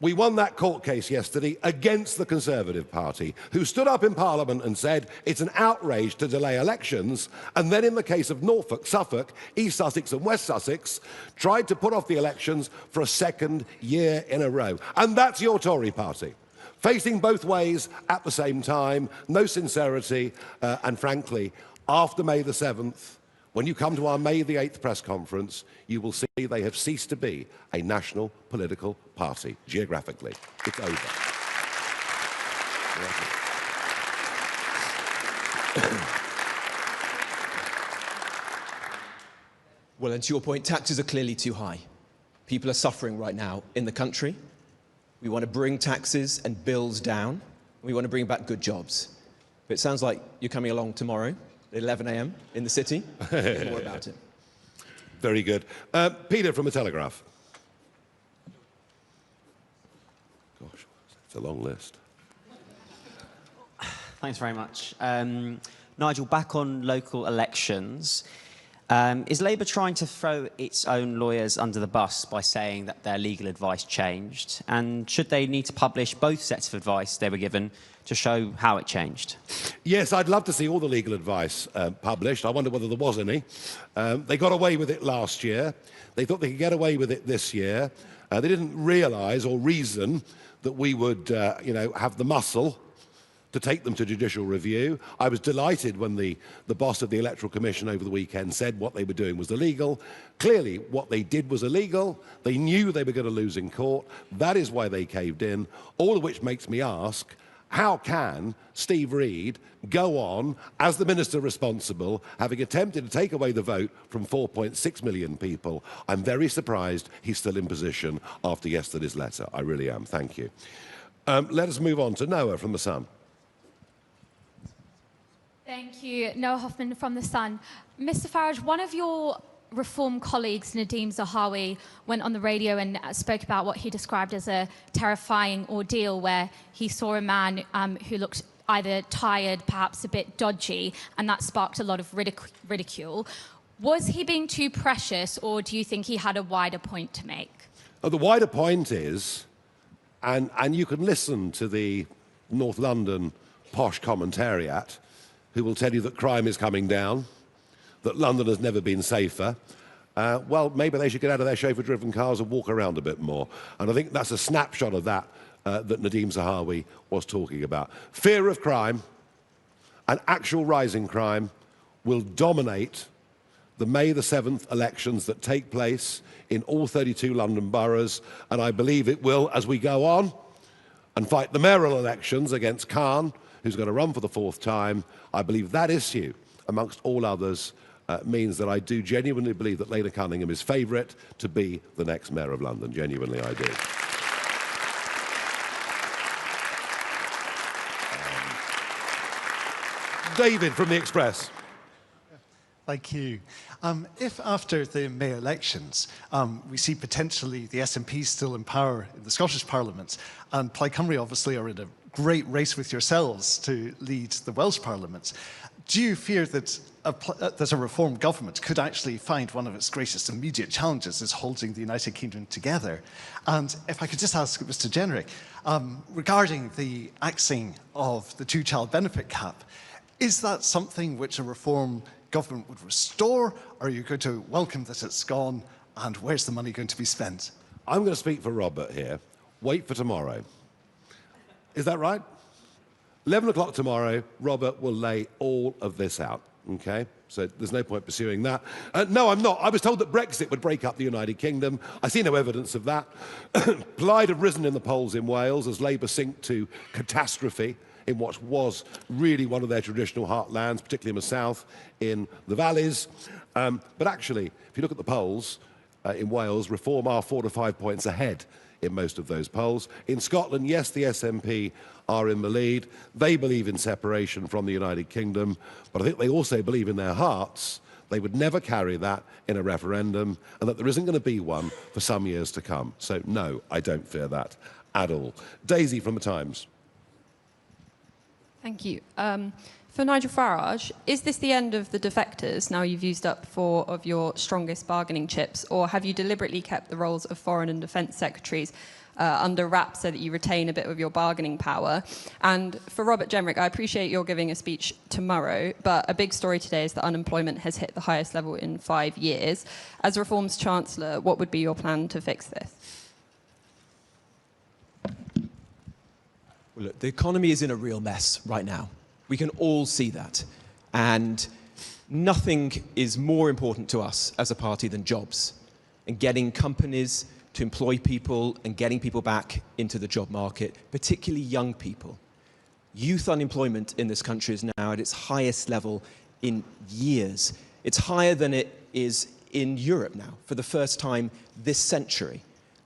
we won that court case yesterday against the Conservative Party, who stood up in Parliament and said it's an outrage to delay elections, and then in the case of Norfolk, Suffolk, East Sussex and West Sussex, tried to put off the elections for a second year in a row. And that's your Tory party, facing both ways at the same time, no sincerity, and frankly, after May the 7th, when you come to our May the 8th press conference, you will see they have ceased to be a national political party, geographically. It's over. Well, and to your point, taxes are clearly too high. People are suffering right now in the country. We want to bring taxes and bills down. We want to bring back good jobs. But it sounds like you're coming along tomorrow at 11 a.m. in the city. More about it. Very good. Peter from The Telegraph. Gosh, it's a long list. Thanks very much. Nigel, back on local elections, is Labour trying to throw its own lawyers under the bus by saying that their legal advice changed? And should they need to publish both sets of advice they were given to show how it changed? Yes, I'd love to see all the legal advice published. I wonder whether there was any. They got away with it last year. They thought they could get away with it this year. They didn't realise or reason that we would, have the muscle to take them to judicial review. I was delighted when the boss of the Electoral Commission over the weekend said what they were doing was illegal. Clearly, what they did was illegal. They knew they were going to lose in court. That is why they caved in, all of which makes me ask, how can Steve Reed go on as the minister responsible, having attempted to take away the vote from 4.6 million people? I'm very surprised he's still in position after yesterday's letter. I really am. Thank you. Let us move on to Noah from The Sun. Thank you. Noah Hoffman from The Sun. Mr. Farage, one of your Reform colleagues, Nadeem Zahawi, went on the radio and spoke about what he described as a terrifying ordeal where he saw a man who looked either tired, perhaps a bit dodgy, and that sparked a lot of ridicule. Was he being too precious, or do you think he had a wider point to make? The wider point is, and you can listen to the North London posh commentariat, who will tell you that crime is coming down, that London has never been safer. Well, maybe they should get out of their chauffeur-driven cars and walk around a bit more. And I think that's a snapshot of that that Nadeem Zahawi was talking about. Fear of crime and actual rising crime will dominate the May the 7th elections that take place in all 32 London boroughs, and I believe it will as we go on and fight the mayoral elections against Khan, who's going to run for the 4th time. I believe that issue, amongst all others, means that I do genuinely believe that Lena Cunningham is favourite to be the next Mayor of London. Genuinely, I do. David from The Express. Thank you. If after the May elections we see potentially the SNP still in power in the Scottish Parliament, and Plaid Cymru obviously are in a great race with yourselves to lead the Welsh Parliament, do you fear that a reform government could actually find one of its greatest immediate challenges is holding the United Kingdom together? And if I could just ask Mr. Jenrick, regarding the axing of the two-child benefit cap, is that something which a reform government would restore, or are you going to welcome that it's gone, and where's the money going to be spent? I'm going to speak for Robert here. Wait for tomorrow. Is that right? 11 o'clock tomorrow, Robert will lay all of this out, okay? So there's no point pursuing that. No, I'm not. I was told that Brexit would break up the United Kingdom. I see no evidence of that. Plaid have risen in the polls in Wales as Labour sink to catastrophe in what was really one of their traditional heartlands, particularly in the south, in the valleys. But actually, if you look at the polls in Wales, Reform are 4 to 5 points ahead in most of those polls. In Scotland, yes, the SNP are in the lead. They believe in separation from the United Kingdom, but I think they also believe in their hearts they would never carry that in a referendum, and that there isn't going to be one for some years to come. So no, I don't fear that at all. Daisy from The Times. Thank you. For Nigel Farage, is this the end of the defectors? Now you've used up 4 of your strongest bargaining chips, or have you deliberately kept the roles of Foreign and Defence Secretaries under wraps so that you retain a bit of your bargaining power? And for Robert Jenrick, I appreciate you're giving a speech tomorrow, but a big story today is that unemployment has hit the highest level in 5 years. As Reform's Chancellor, what would be your plan to fix this? Well, look, the economy is in a real mess right now. We can all see that. And nothing is more important to us as a party than jobs and getting companies to employ people and getting people back into the job market, particularly young people. Youth unemployment in this country is now at its highest level in years. It's higher than it is in Europe now for the first time this century.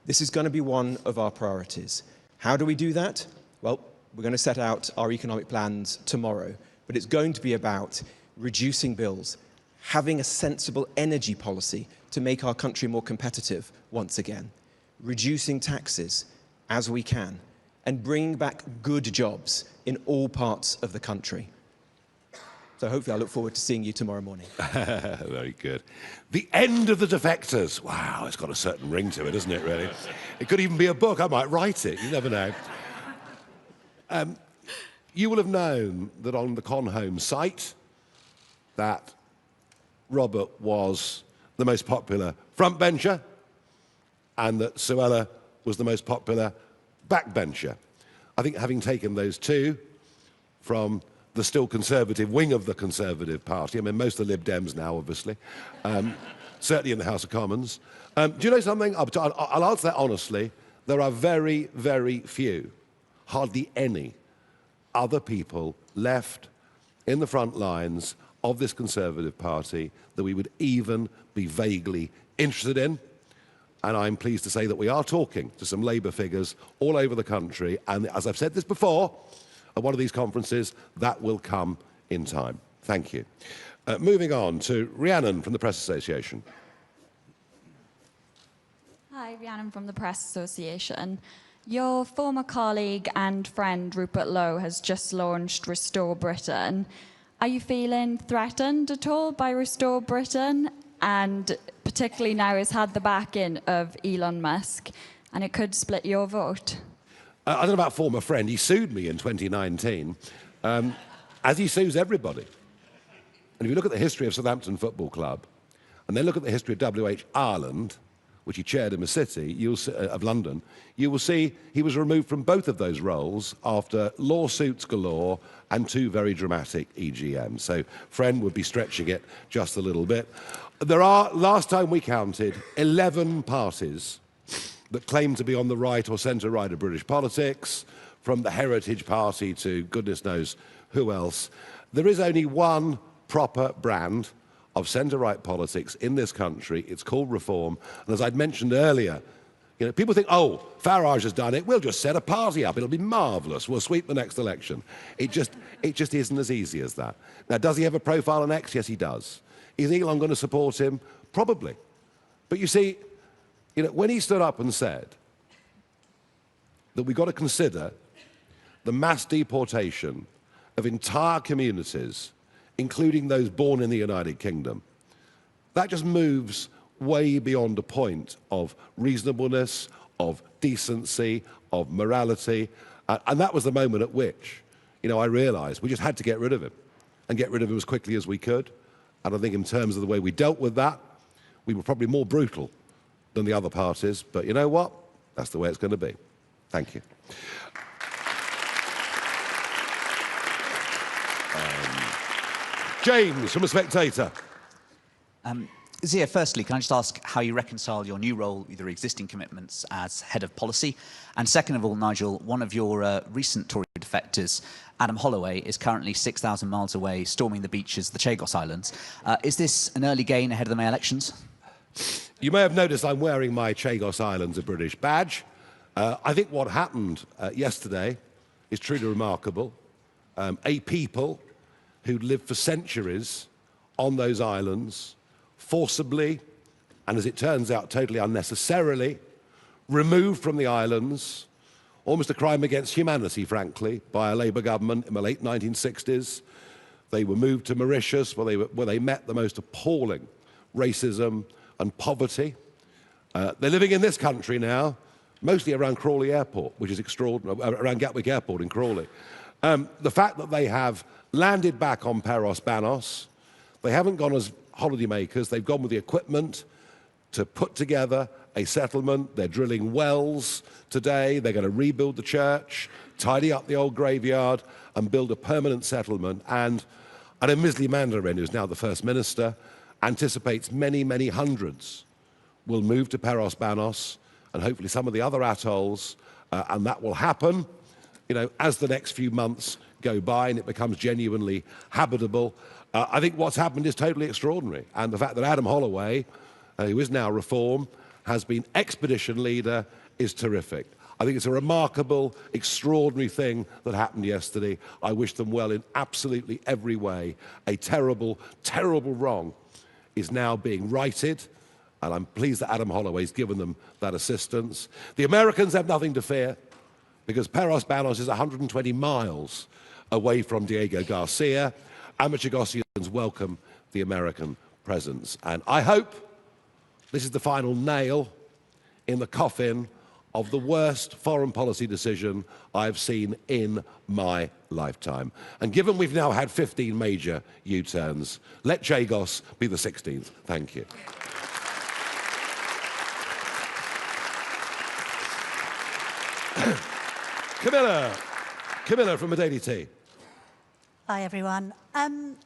This is going to be one of our priorities. How do we do that? Well, we're going to set out our economic plans tomorrow, but it's going to be about reducing bills, having a sensible energy policy to make our country more competitive once again, reducing taxes as we can, and bringing back good jobs in all parts of the country. So hopefully I look forward to seeing you tomorrow morning. Very good. The end of the defectors. Wow, it's got a certain ring to it, doesn't it, really? It could even be a book. I might write it. You never know. You will have known that on the Conhome site that Robert was the most popular frontbencher and that Suella was the most popular backbencher. I think having taken those two from the still Conservative wing of the Conservative Party. I mean, most of the Lib Dems now, obviously, certainly in the House of Commons. Do you know something? I'll answer that honestly. There are very, very few, hardly any, other people left in the front lines of this Conservative Party that we would even be vaguely interested in. And I'm pleased to say that we are talking to some Labour figures all over the country. And as I've said this before, at one of these conferences, that will come in time. Thank you. Moving on to Rhiannon from the Press Association. Hi, Rhiannon from the Press Association. Your former colleague and friend Rupert Lowe has just launched Restore Britain. Are you feeling threatened at all by Restore Britain? And particularly now he's had the backing of Elon Musk, and it could split your vote. I don't know about former friend. He sued me in 2019, as he sues everybody. And if you look at the history of Southampton Football Club, and then look at the history of WH Ireland, which he chaired in the city of London, you will see he was removed from both of those roles after lawsuits galore and 2 very dramatic EGMs. So friend would be stretching it just a little bit. There are, last time we counted, 11 parties that claim to be on the right or centre-right of British politics, from the Heritage Party to goodness knows who else. There is only one proper brand of centre-right politics in this country. It's called Reform. And as I'd mentioned earlier, you know, people think, oh, Farage has done it. We'll just set a party up. It'll be marvellous. We'll sweep the next election. It just isn't as easy as that. Now, does he have a profile on X? Yes, he does. Is Elon going to support him? Probably. But you see, you know, when he stood up and said that we've got to consider the mass deportation of entire communities, including those born in the United Kingdom, that just moves way beyond a point of reasonableness, of decency, of morality. And that was the moment at which, you know, I realised we just had to get rid of him, and get rid of him as quickly as we could. And I think in terms of the way we dealt with that, we were probably more brutal than the other parties. But you know what? That's the way it's going to be. Thank you. James from A Spectator. Zia, firstly, can I just ask how you reconcile your new role with your existing commitments as head of policy? And second of all, Nigel, one of your recent Tory defectors, Adam Holloway, is currently 6,000 miles away, storming the beaches of the Chagos Islands. Is this an early gain ahead of the May elections? You may have noticed I'm wearing my Chagos Islands a British badge. I think what happened yesterday is truly remarkable. A people who'd lived for centuries on those islands, forcibly, and as it turns out, totally unnecessarily, removed from the islands, almost a crime against humanity, frankly, by a Labour government in the late 1960s. They were moved to Mauritius, where they met the most appalling racism and poverty. They're living in this country now, mostly around Crawley Airport, which is extraordinary, around Gatwick Airport in Crawley. The fact that they have landed back on Paros Banos, they haven't gone as holidaymakers, they've gone with the equipment to put together a settlement. They're drilling wells today, they're going to rebuild the church, tidy up the old graveyard, and build a permanent settlement. And Emizli Mandarin, who's now the First Minister, anticipates many, many hundreds will move to Paros Banos and hopefully some of the other atolls, and that will happen, you know, as the next few months go by and it becomes genuinely habitable. I think what's happened is totally extraordinary. And the fact that Adam Holloway, who is now Reform, has been expedition leader is terrific. I think it's a remarkable, extraordinary thing that happened yesterday. I wish them well in absolutely every way. A terrible, terrible wrong is now being righted, and I'm pleased that Adam Holloway's given them that assistance. The Americans have nothing to fear, because Paros Banos is 120 miles away from Diego Garcia. Amateur Gossians welcome the American presence. And I hope this is the final nail in the coffin of the worst foreign policy decision I've seen in my lifetime. And given we've now had 15 major U-turns, let Chagos be the 16th. Thank you. Camilla from the Daily Tea. Hi, everyone.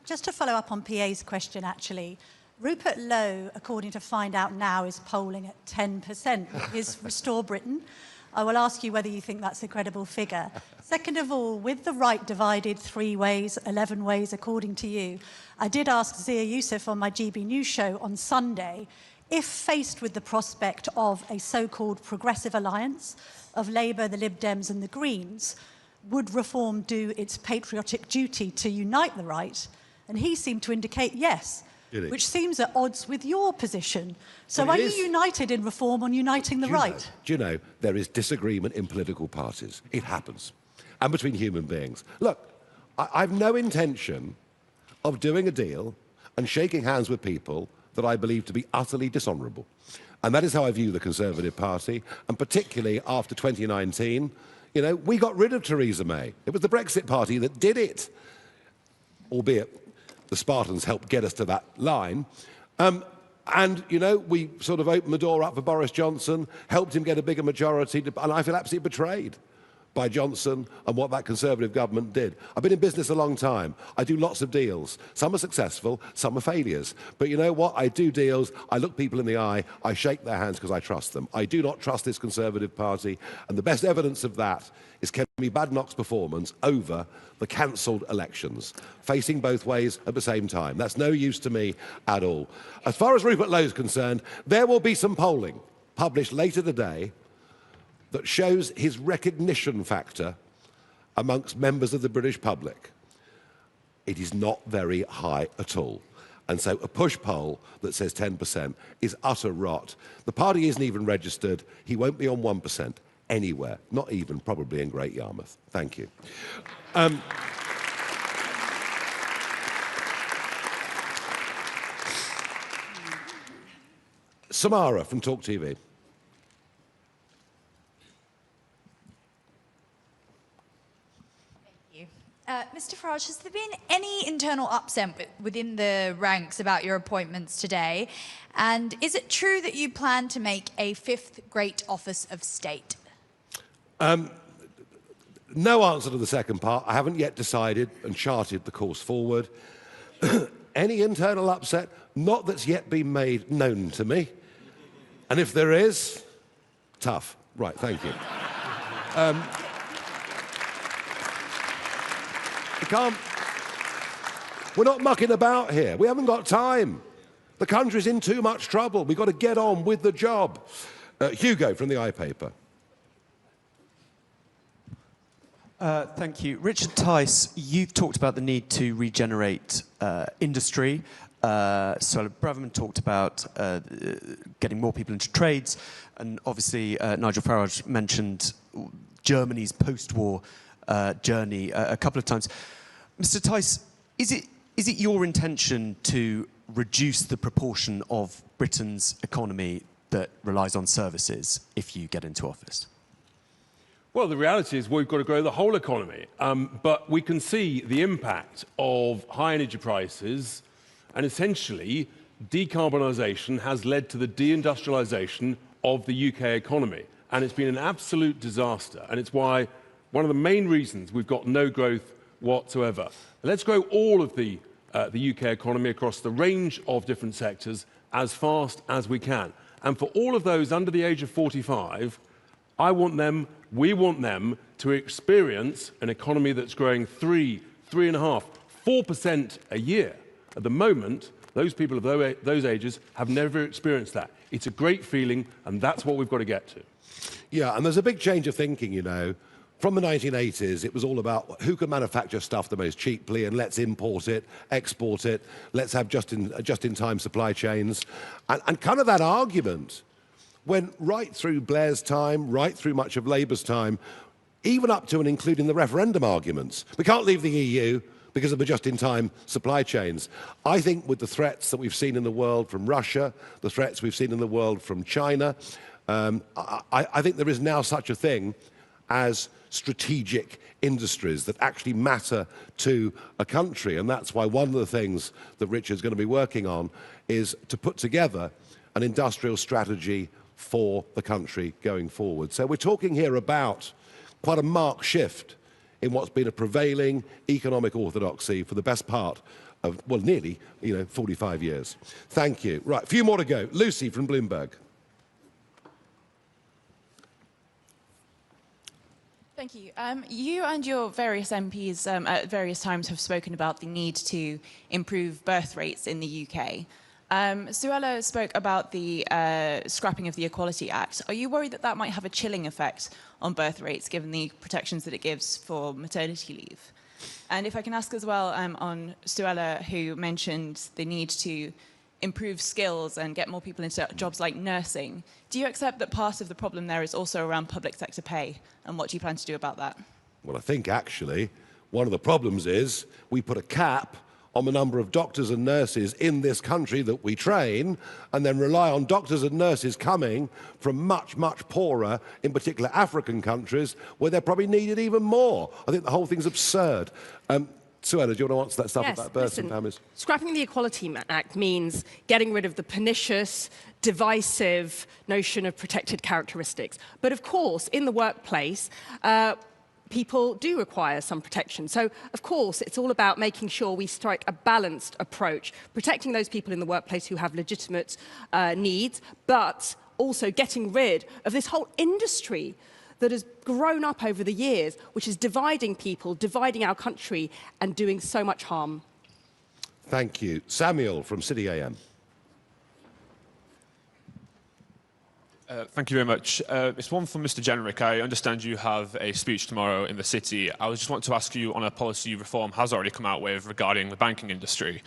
Just to follow up on PA's question, actually, Rupert Lowe, according to Find Out Now, is polling at 10%. Is Restore Britain? I will ask you whether you think that's a credible figure. Second of all, with the right divided 3 ways, 11 ways, according to you, I did ask Zia Youssef on my GB News show on Sunday, if faced with the prospect of a so-called progressive alliance of Labour, the Lib Dems and the Greens, would Reform do its patriotic duty to unite the right? And he seemed to indicate yes, which seems at odds with your position. So are you united in Reform on uniting the right? Do you know, there is disagreement in political parties. It happens. And between human beings. Look, I've no intention of doing a deal and shaking hands with people that I believe to be utterly dishonourable. And that is how I view the Conservative Party, and particularly after 2019, you know, we got rid of Theresa May. It was the Brexit Party that did it, albeit the Spartans helped get us to that line. And, you know, we sort of opened the door up for Boris Johnson, helped him get a bigger majority, and I feel absolutely betrayed by Johnson and what that Conservative government did. I've been in business a long time. I do lots of deals. Some are successful, some are failures. But you know what? I do deals, I look people in the eye, I shake their hands because I trust them. I do not trust this Conservative Party, and the best evidence of that is Kemi Badenoch's performance over the cancelled elections, facing both ways at the same time. That's no use to me at all. As far as Rupert Lowe is concerned, there will be some polling published later today that shows his recognition factor amongst members of the British public. It is not very high at all. And so a push poll that says 10% is utter rot. The party isn't even registered. He won't be on 1% anywhere, not even probably in Great Yarmouth. Thank you. Samara from Talk TV. Mr. Farage, has there been any internal upset within the ranks about your appointments today? And is it true that you plan to make a 5th great office of state? No answer to the second part. I haven't yet decided and charted the course forward. Any internal upset? Not that's yet been made known to me. And if there is, tough. Right, thank you. We're not mucking about here. We haven't got time. The country's in too much trouble. We've got to get on with the job. Hugo from the iPaper. Thank you. Richard Tice, you've talked about the need to regenerate industry. Suella Braverman talked about getting more people into trades. And obviously, Nigel Farage mentioned Germany's post-war journey a couple of times. Mr. Tice, is it your intention to reduce the proportion of Britain's economy that relies on services if you get into office? Well, the reality is we've got to grow the whole economy. But we can see the impact of high energy prices, and essentially decarbonisation has led to the deindustrialisation of the UK economy. And it's been an absolute disaster. And it's why one of the main reasons we've got no growth whatsoever. Let's grow all of the UK economy across the range of different sectors as fast as we can. And for all of those under the age of 45, we want them to experience an economy that's growing 3.5%, 4% a year. At the moment, those people of those ages have never experienced that. It's a great feeling, and that's what we've got to get to. Yeah, and there's a big change of thinking, you know. From the 1980s, it was all about who can manufacture stuff the most cheaply, and let's import it, export it, let's have just-in-time supply chains. And kind of that argument went right through Blair's time, right through much of Labour's time, even up to and including the referendum arguments. We can't leave the EU because of the just-in-time supply chains. I think with the threats that we've seen in the world from Russia, the threats we've seen in the world from China, I think there is now such a thing as strategic industries that actually matter to a country. And that's why one of the things that Richard's going to be working on is to put together an industrial strategy for the country going forward. So we're talking here about quite a marked shift in what's been a prevailing economic orthodoxy for the best part of, well, nearly, 45 years. Thank you. Right, a few more to go. Lucy from Bloomberg. Thank you. You and your various MPs at various times have spoken about the need to improve birth rates in the UK. Suella spoke about the scrapping of the Equality Act. Are you worried that that might have a chilling effect on birth rates, given the protections that it gives for maternity leave? And if I can ask as well on Suella, who mentioned the need to improve skills and get more people into jobs like nursing, do you accept that part of the problem there is also around public sector pay? And what do you plan to do about that? Well, I think actually one of the problems is we put a cap on the number of doctors and nurses in this country that we train, and then rely on doctors and nurses coming from much, much poorer, in particular African countries, where they're probably needed even more. I think the whole thing's absurd. Suella, do you want to answer that stuff about births and families? Scrapping the Equality Act means getting rid of the pernicious, divisive notion of protected characteristics. But of course, in the workplace, people do require some protection. So, of course, it's all about making sure we strike a balanced approach, protecting those people in the workplace who have legitimate needs, but also getting rid of this whole industry that has grown up over the years, which is dividing people, dividing our country, and doing so much harm. Thank you. Samuel from City AM. Thank you very much. It's one from Mr. Jenrick. I understand you have a speech tomorrow in the City. I just want to ask you on a policy reform has already come out with regarding the banking industry.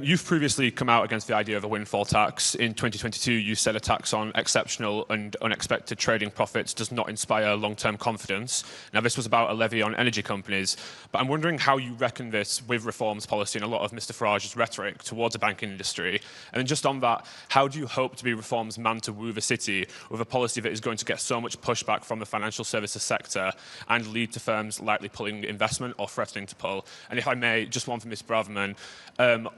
You've previously come out against the idea of a windfall tax. In 2022, you said a tax on exceptional and unexpected trading profits does not inspire long-term confidence. Now, this was about a levy on energy companies, but I'm wondering how you reckon this with reforms policy and a lot of Mr. Farage's rhetoric towards the banking industry. And then just on that, how do you hope to be reform's man to woo the City with a policy that is going to get so much pushback from the financial services sector and lead to firms likely pulling investment or threatening to pull? And if I may, just one for Ms. Braverman.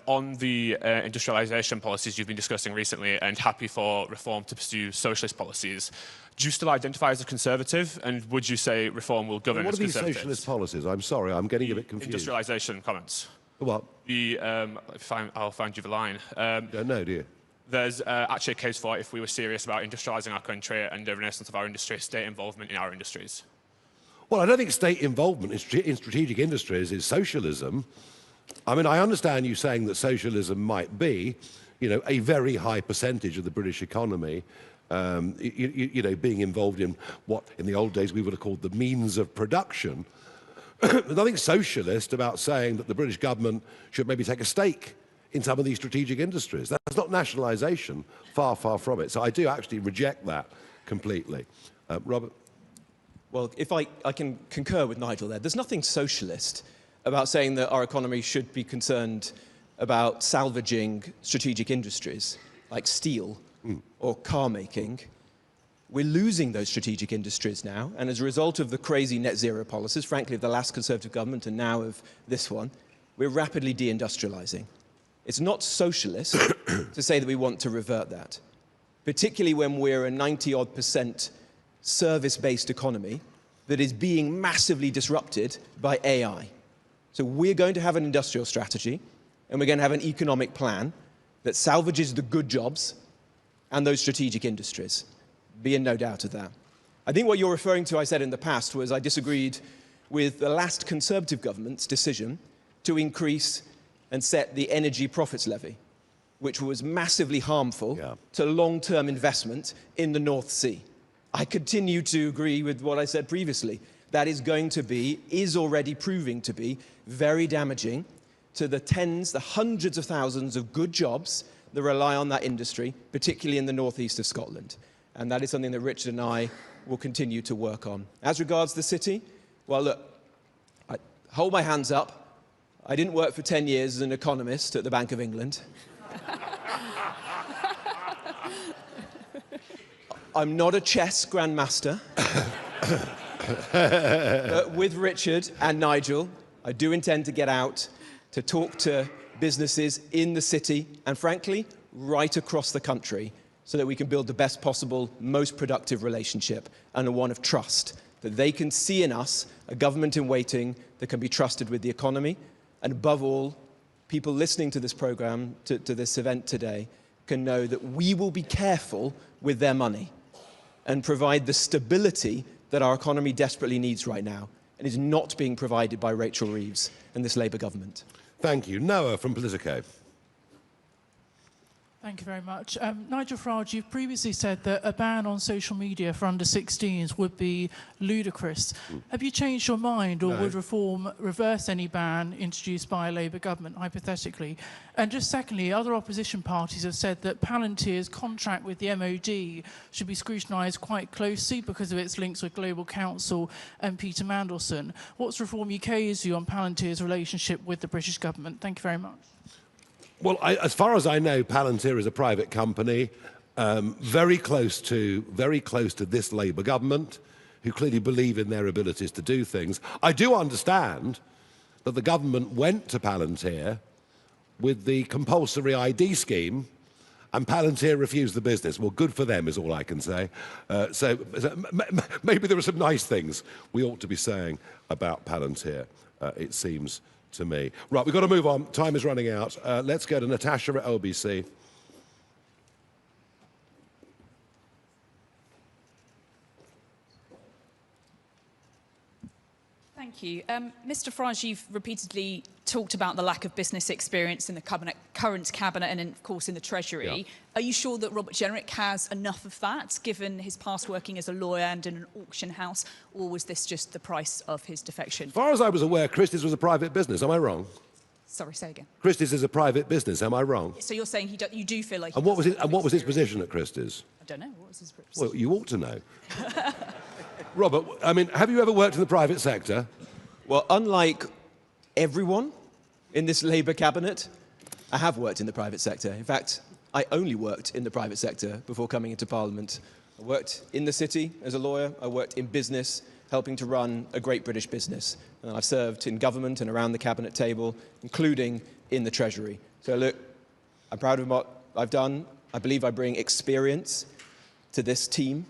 On the industrialisation policies you've been discussing recently and happy for reform to pursue socialist policies, do you still identify as a conservative, and would you say reform will govern as conservatives? What are these socialist policies? I'm sorry, I'm getting a bit confused. Industrialisation comments. What? I'll find you the line. Don't know, do you? There's actually a case for, if we were serious about industrialising our country and the renaissance of our industry, state involvement in our industries. Well, I don't think state involvement in strategic industries is socialism. I mean, I understand you saying that socialism might be, a very high percentage of the British economy, being involved in what in the old days we would have called the means of production. There's nothing socialist about saying that the British government should maybe take a stake in some of these strategic industries. That's not nationalisation, far, far from it. So I do actually reject that completely. Robert? Well, if I can concur with Nigel there, there's nothing socialist about saying that our economy should be concerned about salvaging strategic industries like steel or car making. We're losing those strategic industries now, and as a result of the crazy net zero policies, frankly, of the last Conservative government and now of this one, we're rapidly deindustrialising. It's not socialist to say that we want to revert that, particularly when we're a 90-odd% service-based economy that is being massively disrupted by AI. So we're going to have an industrial strategy, and we're going to have an economic plan that salvages the good jobs and those strategic industries. Be in no doubt of that. I think what you're referring to, I said in the past, was I disagreed with the last Conservative government's decision to increase and set the energy profits levy, which was massively harmful to long-term investment in the North Sea. I continue to agree with what I said previously. That is already proving to be very damaging to the tens, the hundreds of thousands of good jobs that rely on that industry, particularly in the northeast of Scotland. And that is something that Richard and I will continue to work on. As regards the City, well, look, I hold my hands up. I didn't work for 10 years as an economist at the Bank of England. I'm not a chess grandmaster. But with Richard and Nigel, I do intend to get out to talk to businesses in the City and, frankly, right across the country so that we can build the best possible, most productive relationship and one of trust that they can see in us a government in waiting that can be trusted with the economy, and above all, people listening to this programme, to this event today, can know that we will be careful with their money and provide the stability that our economy desperately needs right now, and is not being provided by Rachel Reeves and this Labour government. Thank you. Noah from Politico. Thank you very much. Nigel Farage, you've previously said that a ban on social media for under 16s would be ludicrous. Have you changed your mind, or would reform reverse any ban introduced by a Labour government, hypothetically? And just secondly, other opposition parties have said that Palantir's contract with the MOD should be scrutinised quite closely because of its links with Global Counsel and Peter Mandelson. What's Reform UK's view on Palantir's relationship with the British government? Thank you very much. Well, as far as I know, Palantir is a private company, very close to this Labour government, who clearly believe in their abilities to do things. I do understand that the government went to Palantir with the compulsory ID scheme, and Palantir refused the business. Well, good for them is all I can say. So maybe there are some nice things we ought to be saying about Palantir, it seems to me. Right, we've got to move on. Time is running out. Let's go to Natasha at LBC. Thank you. Mr Farage, you've repeatedly talked about the lack of business experience in the current cabinet and, of course, in the Treasury. Yeah. Are you sure that Robert Jenrick has enough of that, given his past working as a lawyer and in an auction house, or was this just the price of his defection? As far as I was aware, Christie's was a private business. Am I wrong? Sorry, say again. Christie's is a private business. Am I wrong? So you're saying you do feel like... And what was his position at Christie's? I don't know. What was his position? Well, you ought to know. Robert, I mean, have you ever worked in the private sector? Well, unlike everyone in this Labour cabinet, I have worked in the private sector. In fact, I only worked in the private sector before coming into Parliament. I worked in the city as a lawyer. I worked in business, helping to run a great British business. And I've served in government and around the cabinet table, including in the Treasury. So look, I'm proud of what I've done. I believe I bring experience to this team.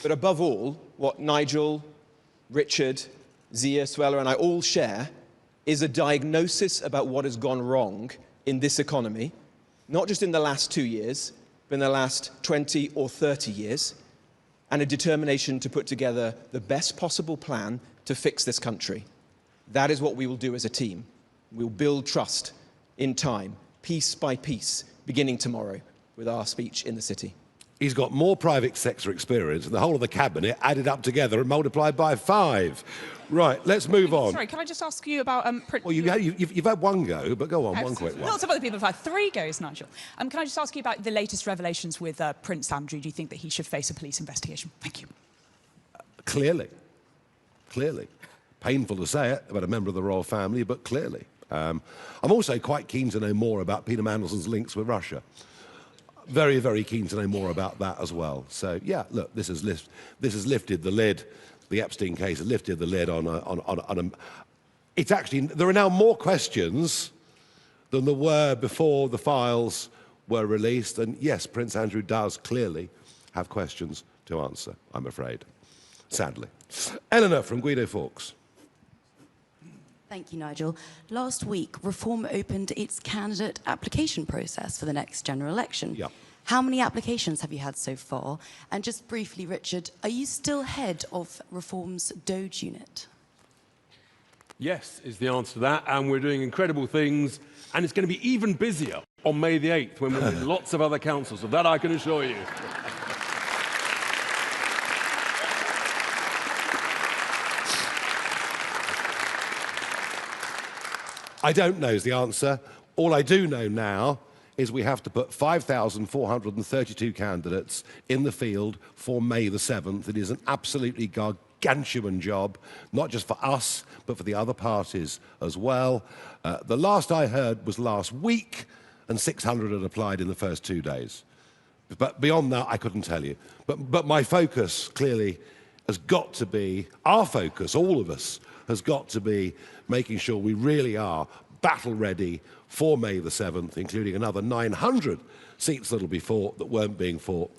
But above all, what Nigel, Richard, Zia, Suella and I all share is a diagnosis about what has gone wrong in this economy, not just in the last 2 years, but in the last 20 or 30 years, and a determination to put together the best possible plan to fix this country. That is what we will do as a team. We'll build trust in time, piece by piece, beginning tomorrow with our speech in the city. He's got more private sector experience than the whole of the cabinet added up together and multiplied by 5. Right, let's move on. Sorry, can I just ask you about... Well, you've had one go, but go on, one quick one. Lots of other people have had 3 goes, Nigel. Can I just ask you about the latest revelations with Prince Andrew? Do you think that he should face a police investigation? Thank you. Clearly. Painful to say it about a member of the royal family, but clearly. I'm also quite keen to know more about Peter Mandelson's links with Russia. Very, very keen to know more about that as well. So, yeah, look, this has lifted the lid. The Epstein case has lifted the lid on a... It's actually... There are now more questions than there were before the files were released. And, yes, Prince Andrew does clearly have questions to answer, I'm afraid. Sadly. Eleanor from Guido Fawkes. Thank you, Nigel. Last week, Reform opened its candidate application process for the next general election. Yep. How many applications have you had so far? And just briefly, Richard, are you still head of Reform's Doge unit? Yes, is the answer to that, and we're doing incredible things, and it's going to be even busier on May the 8th when we're in lots of other councils, of that I can assure you. I don't know is the answer. All I do know now is we have to put 5,432 candidates in the field for May the 7th. It is an absolutely gargantuan job, not just for us, but for the other parties as well. The last I heard was last week, and 600 had applied in the first 2 days. But beyond that, I couldn't tell you. But my focus clearly has got to be, our focus, all of us, has got to be making sure we really are battle ready for May the 7th, including another 900 seats that'll be fought that weren't being fought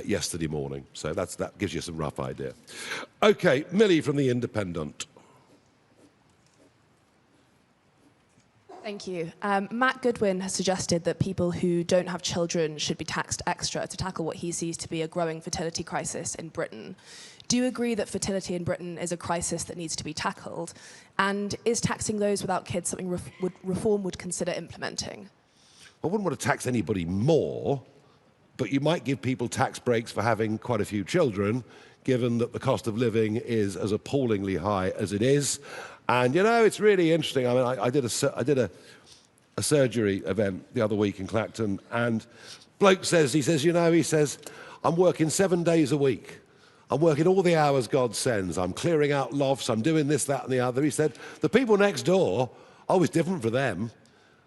yesterday morning. So that gives you some rough idea. OK, Millie from The Independent. Thank you. Matt Goodwin has suggested that people who don't have children should be taxed extra to tackle what he sees to be a growing fertility crisis in Britain. Do you agree that fertility in Britain is a crisis that needs to be tackled? And is taxing those without kids something Reform would consider implementing? I wouldn't want to tax anybody more, but you might give people tax breaks for having quite a few children, given that the cost of living is as appallingly high as it is. And, you know, it's really interesting. I mean, I did a surgery event the other week in Clacton, and bloke says, he says, I'm working 7 days a week. I'm working all the hours God sends. I'm clearing out lofts. I'm doing this, that, and the other. He said, the people next door, it's different for them.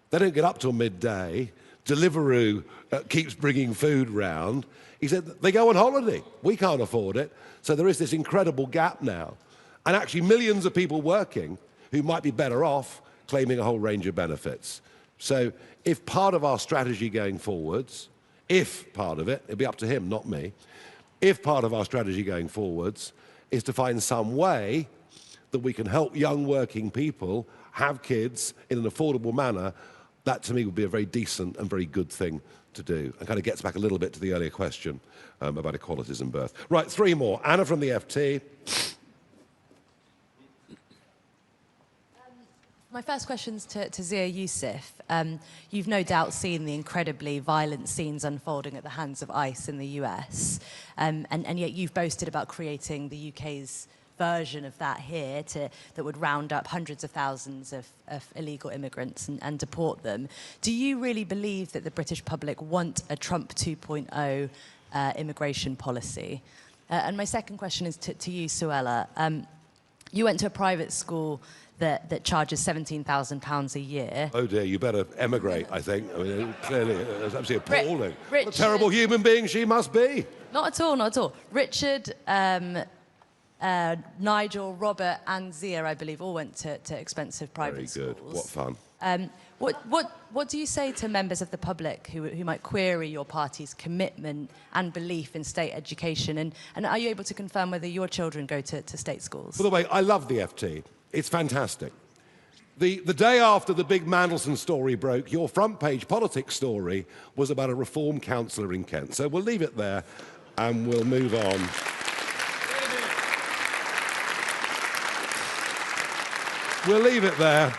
They don't get up till midday. Deliveroo keeps bringing food round. He said, they go on holiday. We can't afford it. So there is this incredible gap now. And actually millions of people working who might be better off claiming a whole range of benefits. So if part of our strategy going forwards, if part of it, it'll be up to him, not me, if part of our strategy going forwards is to find some way that we can help young working people have kids in an affordable manner, that to me would be a very decent and very good thing to do, and kind of gets back a little bit to the earlier question about equalities in birth. Right, 3 more. Anna from the FT. My first question's to Zia Youssef. You've no doubt seen the incredibly violent scenes unfolding at the hands of ICE in the US, and yet you've boasted about creating the UK's version of that here that would round up hundreds of thousands of illegal immigrants and deport them. Do you really believe that the British public want a Trump 2.0 immigration policy? And my second question is to you, Suella. You went to a private school that charges £17,000 a year. Oh dear, you better emigrate, I think. I mean, clearly, it's absolutely appalling. Richard, what a terrible human being she must be. Not at all, not at all. Richard, Nigel, Robert and Zia, I believe, all went to expensive private schools. Very good, what fun. What do you say to members of the public who might query your party's commitment and belief in state education? And are you able to confirm whether your children go to state schools? By the way, I love the FT. It's fantastic. The day after the big Mandelson story broke, your front page politics story was about a Reform councillor in Kent. So we'll leave it there and we'll move on. We'll leave it there.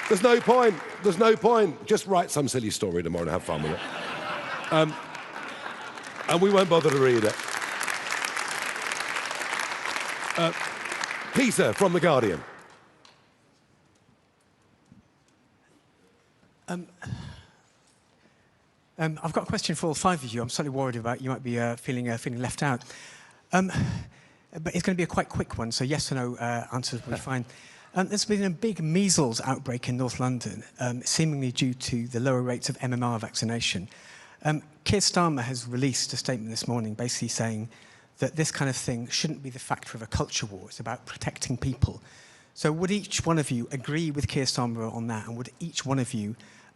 There's no point. There's no point. Just write some silly story tomorrow and have fun with it. And we won't bother to read it. Peter from The Guardian. I've got a question for all 5 of you. I'm slightly worried about you might be feeling left out. But it's going to be a quite quick one, so yes or no answers will be fine. There's been a big measles outbreak in North London, seemingly due to the lower rates of MMR vaccination. Keir Starmer has released a statement this morning basically saying that this kind of thing shouldn't be the factor of a culture war. It's about protecting people. So would each one of you agree with Keir Starmer on that, and would each one of you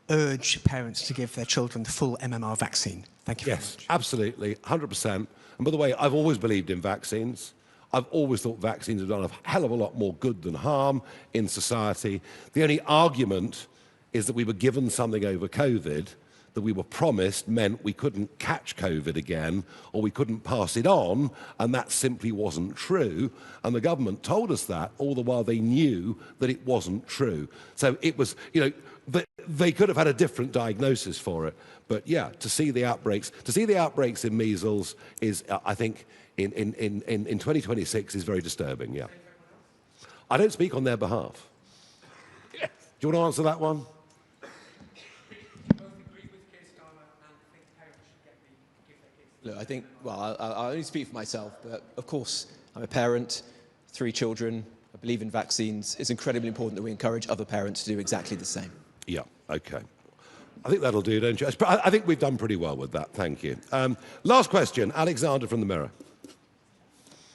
urge parents to give their children the full MMR vaccine? Thank you very much. Yes, absolutely, 100%. And by the way, I've always believed in vaccines. I've always thought vaccines have done a hell of a lot more good than harm in society. The only argument is that we were given something over COVID that we were promised meant we couldn't catch COVID again or we couldn't pass it on, and that simply wasn't true. And the government told us that, all the while they knew that it wasn't true. So it was, you know, they could have had a different diagnosis for it. But yeah, to see the outbreaks in measles is, I think, in 2026 is very disturbing, yeah. I don't speak on their behalf. Yes. Do you want to answer that one? Look, I think, well, I'll only speak for myself, but of course, I'm a parent, 3 children, I believe in vaccines. It's incredibly important that we encourage other parents to do exactly the same. Yeah, okay. I think that'll do, don't you? I think we've done pretty well with that, thank you. Last question, Alexander from the Mirror.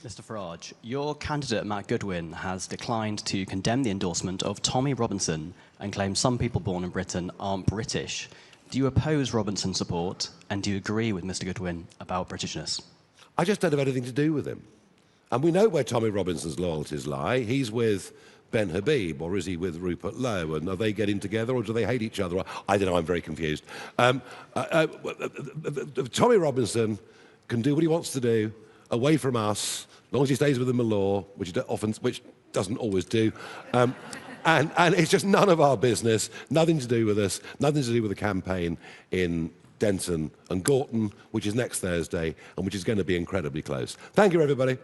Mr. Farage, your candidate, Matt Goodwin, has declined to condemn the endorsement of Tommy Robinson and claims some people born in Britain aren't British. Do you oppose Robinson support, and do you agree with Mr Goodwin about Britishness? I just don't have anything to do with him. And we know where Tommy Robinson's loyalties lie. He's with Ben Habib, or is he with Rupert Lowe? And are they getting together, or do they hate each other? I don't know, I'm very confused. Tommy Robinson can do what he wants to do, away from us, as long as he stays within the law, which doesn't always do. And it's just none of our business, nothing to do with us, nothing to do with the campaign in Denton and Gorton, which is next Thursday, and which is going to be incredibly close. Thank you, everybody.